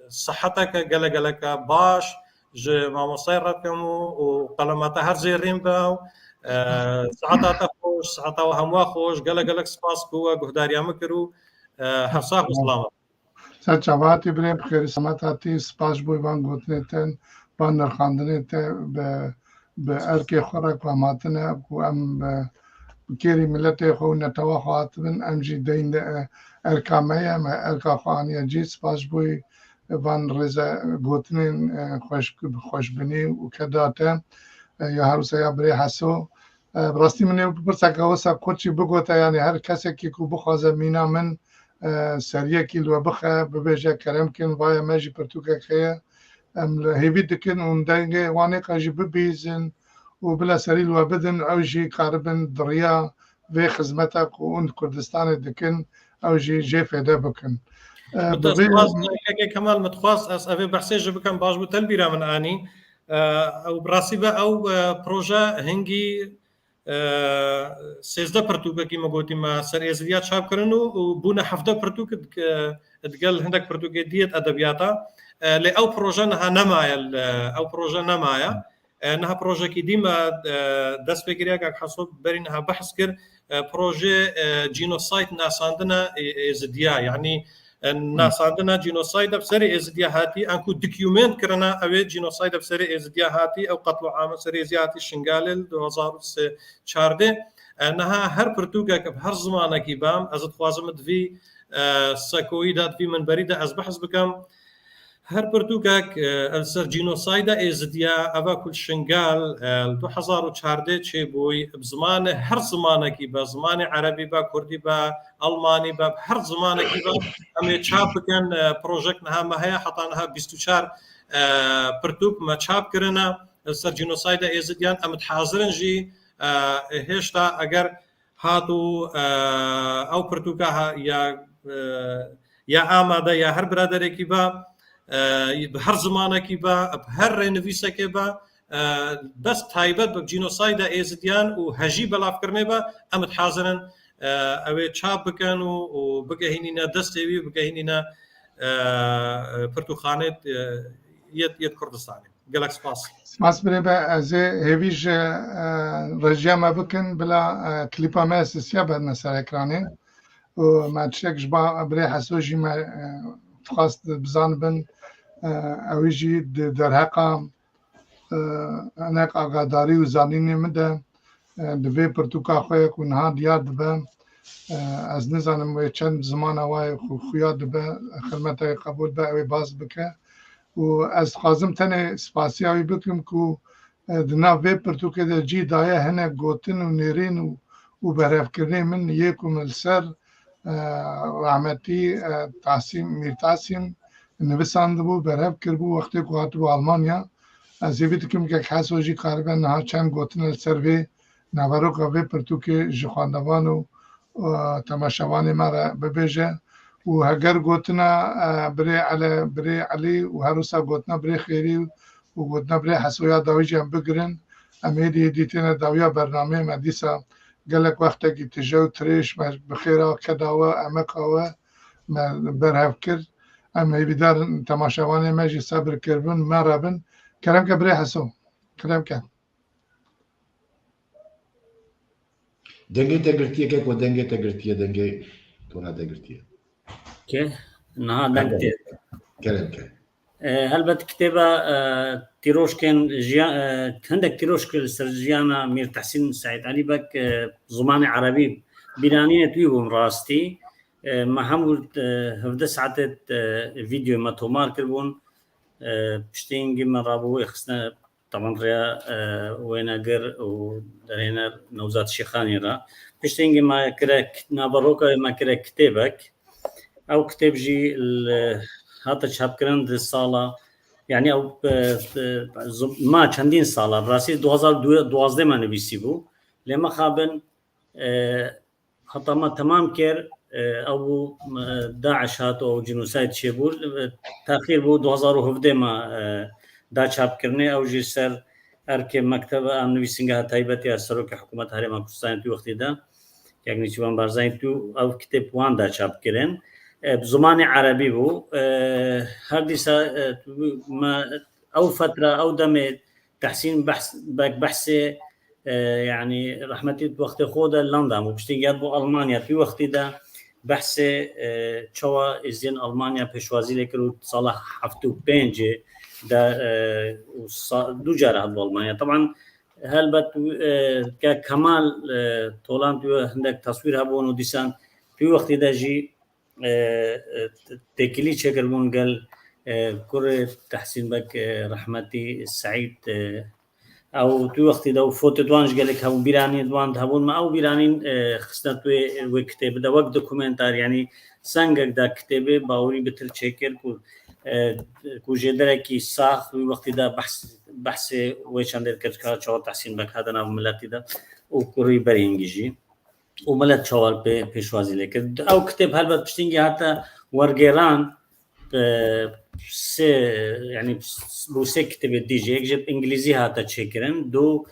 Speaker 6: صحتك قلقلك باش ج ما مصير رقمو وقلمات هر زيرين باو ساعات خوش ساعات هم خوش قلقلك سپاس کو گهداریا مکرو حفصاح وسلامة
Speaker 1: سچاواتی بریم بخیر سلامتی سپاس بوی وان گوتنتن وان نرخاندنته به ارکی خوراک و ماتنه و ام کیری ملت خو نتوا خاطبن ام جی دین ارکامه ما ارکا خانی جی سپاس بوی وان رضا گوتنن خوشبینی و کداته یا هر سیا بری حسو راستی منی پرسکه وسا کوچی بگوته یعنی هر کسی که کو بخوازه مینا من سریع کیلو بخه ببیجه کرم کن وای ماجی پرتوکه خیه ام هیوی دکن اون دنگه وانه کاجی ببیزن و بلا سریع و بدن او جی کاربن دریا و خدمتک و اون کردستان دکن او جی فیده بکن
Speaker 6: كمال متخصص اس افي بحسيج بكم باش بتلبيره من اني او براسيبه او بروجا هنگي 13 پرتوکه کی مگوتی ما سر ازدیات چاپ کردن و بونه 17 پرتوک دقل هندك پرتوکه دیت ادبیاتا ل او پروژه نه نمایا او پروژه نمایا انها پروژه کی دیما دست بگیریا که حساب برینها بحث کر پروژه جینوساید ناساندنا ازدیا يعني الناس عندنا جينوسايد بسري ازديا هاتي انكو دوكيومنت كرنا اوي جينوسايد بسري ازديا هاتي او قتل عام سري زياتي شنغال 2014 انها هر برتوغا هر زمانه كي بام از خوازم دفي ساكويدات في من بريده از بحث بكم هر برتوغا السر جينوسايد ازديا ابا كل شنغال 2014 چه بوي بزمان هر زمانه كي با زمان عربي با كردي با الماني با هر زمانه كي با ام چاپ كان بروجكت نها ما هي حطانها 24 برتوك ما چاپ كرنا السر جينوسايد ازديان ام حاضرن جي هشتا اگر هاتو او برتوكا يا اماده يا هر برادر كي با بهر زمانه کی با بهر نویسه کی با بس تایبت به جینوساید ازدیان و هجی بلاف کرنه با امد حاضرن اوی چاپ بکن و بگهینینا دستوی بگهینینا پرتوخانه یت کردستانی گلک سپاس
Speaker 1: بره به از هیویج رجیما بکن بلا کلیپا ما اساسیا بعد نسر اکرانه و ما تشکش با بره حسوجی ما خواست بزن بن اویجی در حقا انک آگاداری و زانینی مده دوی پرتوکا خواه کنها دیاد به از نزانم و چند زمان اوای خویاد به خدمت قبول به اوی باز بکه و از خازم تنه سپاسیاوی بکم که دنا وی پرتوکه ده جی دایه هنه گوتن و نیرین و برف کرنه من یکم السر رحمتی میر تاسیم نویسنده بو برف کربو وقتی که هاتو آلمانیا از یه کم که حسو جی قربا نها چند گوتن السر وی نوارو که وی پرتوکه جخواندوان و تماشاوان مرا ببیجه و هگر گوتنا بری علی و هروسا گوتنا بری خیری و گوتنا بری حسویا داوی جم بگرن امیدی دیتنا داویا برنامه مدیسا گلک وقتا کی تجاو تریش بخیرا کداوا امکاوا برهف کرد اما بیدار تماشاوان مجی صبر کربن مرابن کرم که بری حسو کرم که
Speaker 2: دنگه تگرتیه که کو دنگه تگرتیه دنگه تونا تگرتیه
Speaker 5: که نه دنگه
Speaker 2: کرم که
Speaker 5: هلبت كتابة تيروشكن هندك تيروشكل سرجيانا مير تحسين سعيد علي بك زماني عربي بيرانية تويهم راستي ما هم هفده ساعات فيديو ما تومار كربون بشتينجي من رابو يخصنا طبعا ريا ويناجر ودرينا نوزات شيخاني را بشتينجي ما كرا نابروكا ما كرا كتابك أو كتاب جي هاتا شاب كرن دي الصالة يعني أو ما چندين صالة براسي 2012 ما نبيسي بو لما خابن حتى ما تمام كير أو داعش هاتو أو جنوسايد شيبول تأخير بو 2017 ما دا شاب كرني أو جي سر أركي مكتبة أم نبيسينغا تايبتي أسروك حكومة هاري كردستان تو وقتي دا يعني شوان بارزاين تو أو كتاب وان دا شاب كرن بزمان عربي بو هرديسا ما أو فترة أو دم تحسين بحث يعني رحمتي وقت خودا لندن وبشتيجات بو ألمانيا في وقت ده بحث شوا إزين ألمانيا بشوازي لكرو صلاح حفتو بينجي ده دو جارة بو ألمانيا طبعا هلبت ككمال طولان تو عندك تصوير هبون وديسان في وقت ده جي تكلي شكل منقل كرة تحسين بك رحمتي السعيد أو تو وقت ده فوت دوانج قالك هو بيراني دوان هبون ما أو بيراني خصنا تو كتاب ده وقت دوكومنتار يعني سانجك ده كتابه باوري بتر شكل كو جدرة كي ساخ وقت ده بحث ويش عندك كذا شو تحسين بك هذا ناف ملاتي ده وكوري برينجي وملت شوال بيشوازي لك أو كتاب هالبت بشتينجي حتى ورجيران يعني بوسي كتاب دي جي يجب إنجليزي هاتا تشكرن دو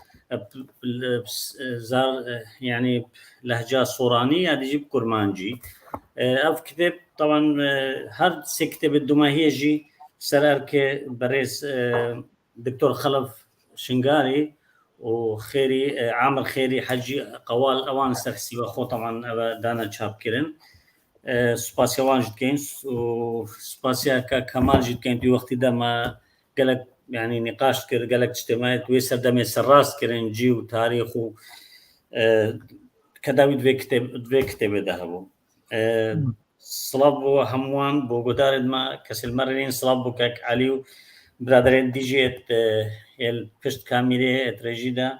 Speaker 5: زار يعني لهجة صوراني هذا يجيب كرمانجي أو كتاب طبعا هر سكتاب الدماهية جي سرارك بريس دكتور خلف شنغاري وخيري عامر خيري حجي قوال اوان سرحسي واخو طبعا دانا شاب كيرن سباسيا وان جد كين وسباسيا كمال جد كين في وقت ده ما قالك يعني نقاش كر قالك اجتماعي ويسر دمي سراس كيرن جي وتاريخ كداويد في كتاب ذهبوا صلاب هموان بوغدار ما كسل مرين صلاب كاك عليو برادرين ديجيت البشت كاميري ترجيدا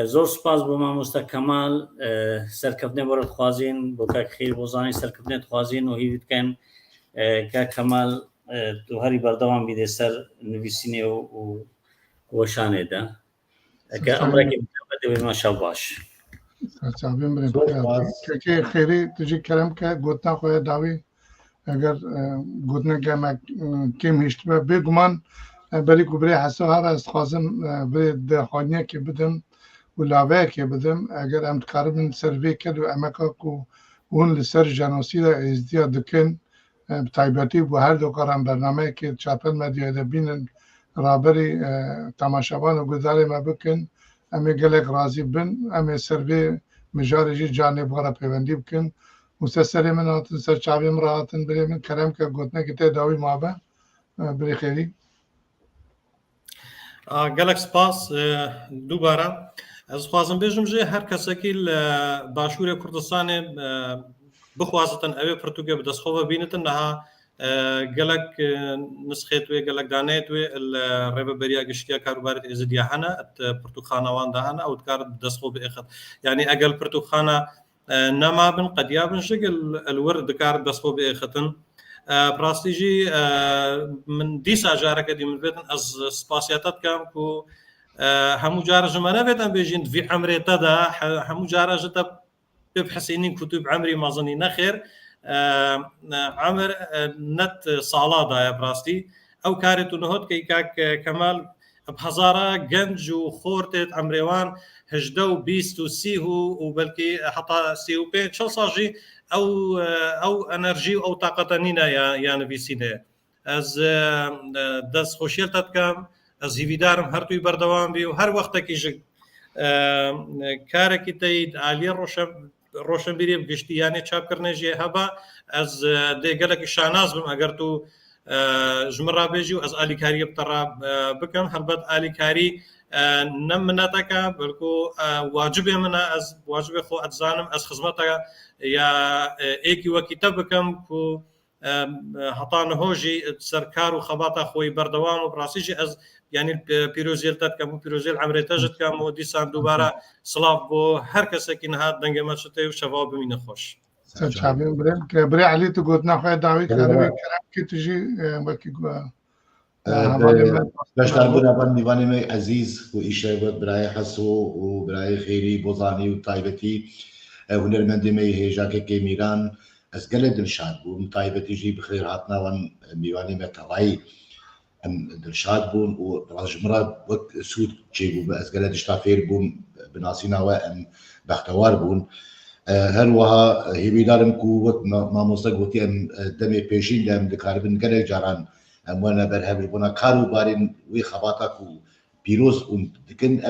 Speaker 5: زور سپاس بو ماموستا كمال سركفنه ورد خوازين بوكاك خير بوزاني سركفنه خوازين و هيد كان كمال تو هري بردوان بيده سر نويسيني و شانه ده اكا امرك بده ما شاباش
Speaker 1: سرچاویم بریم که خیری تجی کرم که گوتنا خواه داوی اگر گوتنا که ما کم هشت به گمان بلی کبری حسو هر از خازم به دخانیه که بدم و لاوه که بدم اگر ام تقربن سروی کرد و امکا که اون لسر جنوسی دا ازدیا دکن بطایباتی و هر دو کارم برنامه که چاپل مدیه دا بینن رابری تماشاوان و گذاره ما بکن امی گلک راضی بن امی سروی مجاری جی جانب غرا پیوندی بکن مسلسل من هاتن سر چاویم را هاتن بری من کرم که گوتنه که تی داوی مابه بری خیری
Speaker 6: گەلک سپاس دووبارە ئەس خوازم بێژم ژێ هەر کەسێکی لە باشوورە کوردستانێ بخوازتن ئەوێ پرتوگە بدەستخۆوە بینتن نەها قالك نسخت وي قالك دانيت وي الربا بريا قشتيا كاروبارت ازديا هنا برتقانه وان دهنا او تكار دسخو باخت يعني اقل برتقانه نما بن قد يابن شكل الورد كار دسخو باختن براستيجي من ديسا جارك دي من بيتن از سباسياتات كام كو همو جار جمانه بيتن بيجين في عمري تدا همو جار جتا بحسينين كتب عمري ما ظني نخير عمر نت صالة يا براستي أو كارت نهود كي كاك كمال بهزارة جنج وخورتة عمريوان هجدو بيستو سيهو وبلكي حتى سيهو بين شو صاجي أو انرجي أو طاقة نينا يا نبي سينا از دس خوشيلتت كام از هيفيدارم هرتوي بردوام بي وهر وقتك يجي كاركي تيد عالية روشن بیری گشتی یعنی چاپ کرنے جه هبا از دیگلک شاناز بم اگر تو جمرا بيجي از آلیکاری بترا بکم هربت آلیکاری نمناتك بلکو واجب منا از واجب خو اتزانم از خدمتك یا ایکی وکتاب بکم کو هطان هوجي سركار وخباطه خوي بردوام وبراسيجي از يعني بيروزيلتات كمو بيروزيل عمري تجد كمو ديسان دوباره صلاف بو هر کس که نهاد دنگ مشته و شباب من خوش
Speaker 1: شعبين بري علي تقول ناخذ دعوي كلام كي تجي وكي
Speaker 2: باش تربونا بان ميواني مي عزيز و إيشا براي حسو و براي خيري بوزاني و طايبتي هنرمندي مي هيجاكي كيميران از قلد دلشاد بون طايبتي جي بخير هاتنا وان ميواني مي طلعي ام دلشاد بون و راجمرا وقت سود جيبو از قلد اشتافير بون بناسينا وام بختوار بون هروها هيبيدارم كو وقت ما مستقوتي ام دمي بيشين دم دكاربن قلد جاران ام وانا برهبل بونا كارو بارين وي خباتا كو بيروز دكن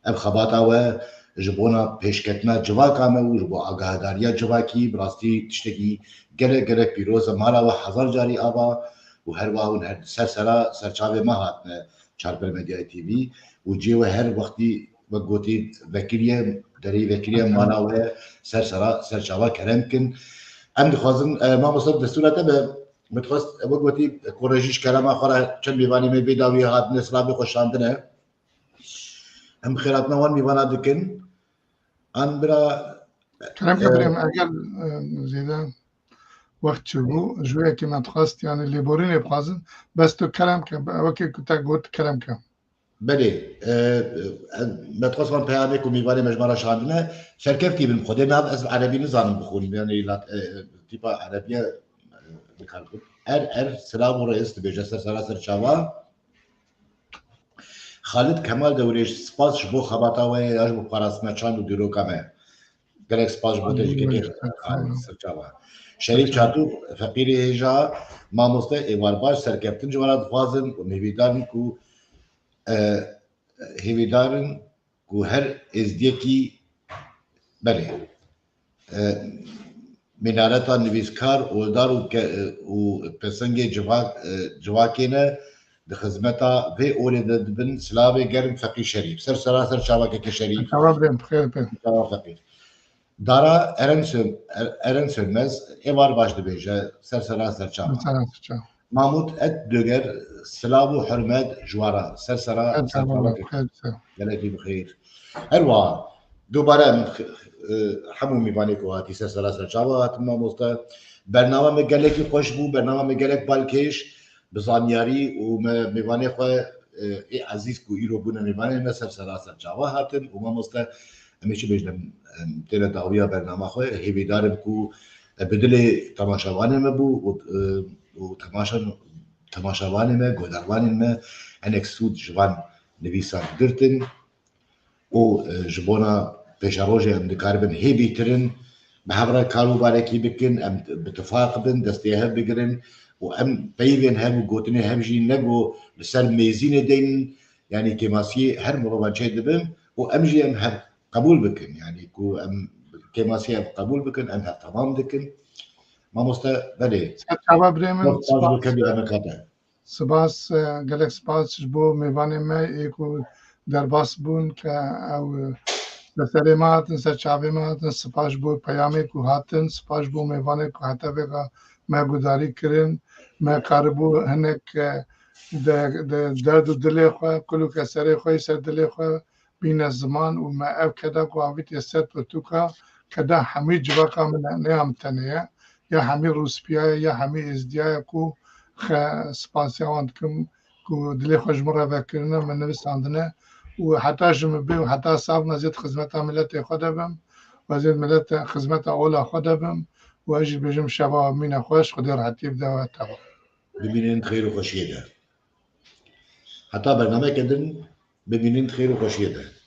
Speaker 2: ام خباتا و جبونا پیشکتنا جواکا مو جبو آگاهداریا جواکی براستی تشتگی گله پیروز مالا و هزار جاری آبا و هر واون هر سرسرا سرچاوه ما هاتنه چارپر مدیا تی وی و جیو هر وقتی وگوتی وکیلیه دری وکیلیه مالا و سرسرا سرچاوه کرم کن ام دخوازم ما مصطفى دستورته به متخصص وگوتی کوراجیش کلام آخر چند میوانی می بیداوی هاتنه سلام خوشاندنه هم خيراتنا وان ميوانا دكن ان برا
Speaker 1: كلام كبريم اقل زيدا وقت شبو جوية كما تخصت يعني اللي بورين يبقازن بس تو كلام وكي كنت قلت كلام كم
Speaker 2: بلي ما تخص وان بيانك وميواني مجمرة شاندنا شركف كي بالمخدين ناب اسم عربي نظام بخون يعني لا تيبا عربية سلام ورئيس تبيجسر سلاسر شاوا خالد كمال دوريش سپاس شبو خباتا و اج بو پاراسما چاند و دیرو کمه گلک سپاس بو تجکی سرچاوا شریف چاتو فقیر هجا ماموسته ایوار باش سرکپتن جوارا خوازن و میویدارن کو هیویدارن کو هر ازدیکی بله منارتا نویسکار اولدار و پسنگ جواکینه بخدمتها في أولد بن سلابي قرن فقير شريف سر سراسر شبكة شريف
Speaker 1: شباب بخير
Speaker 2: فقير دارا ارن سلمز ايوار باش دبيجا سر سراسر شبكة محمود ات دوغر سلابو حرمات جوارا سر سراسر شبكة جلالي بخير الوا دوباره حمو میوانیکو هاتی سر سراسر شبكة هاتم ماموستا برنامه مگلکی خوش بو برنامه مگلک بالکش بزانیاری و میوانی خواه عزیز کو ایرو بونه میوانی مثل سراسر جاوا هاتن و ما مسته همیشه بجنم تیره دعویه برنامه خواه هیویدارم کو بدل تماشاوانی ما بو و تماشاوانی ما گوداروانی ما هنک سود جوان نویسان گرتن و جبونا پیشاروجه هم دکاربن هیبی ترن بحبرا کارو بارکی بکن هم بتفاق بن دستیه بگرن وام بيبين هم قوتني هم جي نجو لسر ميزين دين يعني كماسي هر مرة بنشهد بهم وامجي ام هم قبول بكن يعني كو ام كماسي قبول بكن ام تمام دكن ما مستقبلي
Speaker 1: شباب بريمن
Speaker 2: سباس
Speaker 1: قالك سباس جبو ميفاني ما يكو درباس بون او سر ما هاتن سر چاوی ما هاتن سپاش بو پیامی کو هاتن سپاش بو میوانه کو حتا بگا ما گوداری کرن ما کاربو هنک درد و دل خو کلو کسر خو سر دل خو بین زمان و ما او کدا کو اویت یست پرتوکا کدا همه جواکا من نه هم تنه یا همه روسپیا یا همه ازدیا کو سپاسیاوند کم کو دل خوش مره بکرنه من نویساندنه و حتی جمع بیم حتی صاحب نزید خدمت ملت خود بم و زید ملت خدمت اولا خود بم و اجی بجم شبا مین خوش خود راحتی بده و تبا
Speaker 2: ببینین خیر و خوشیه ده حتی برنامه کردن ببینین خیر و خوشیه ده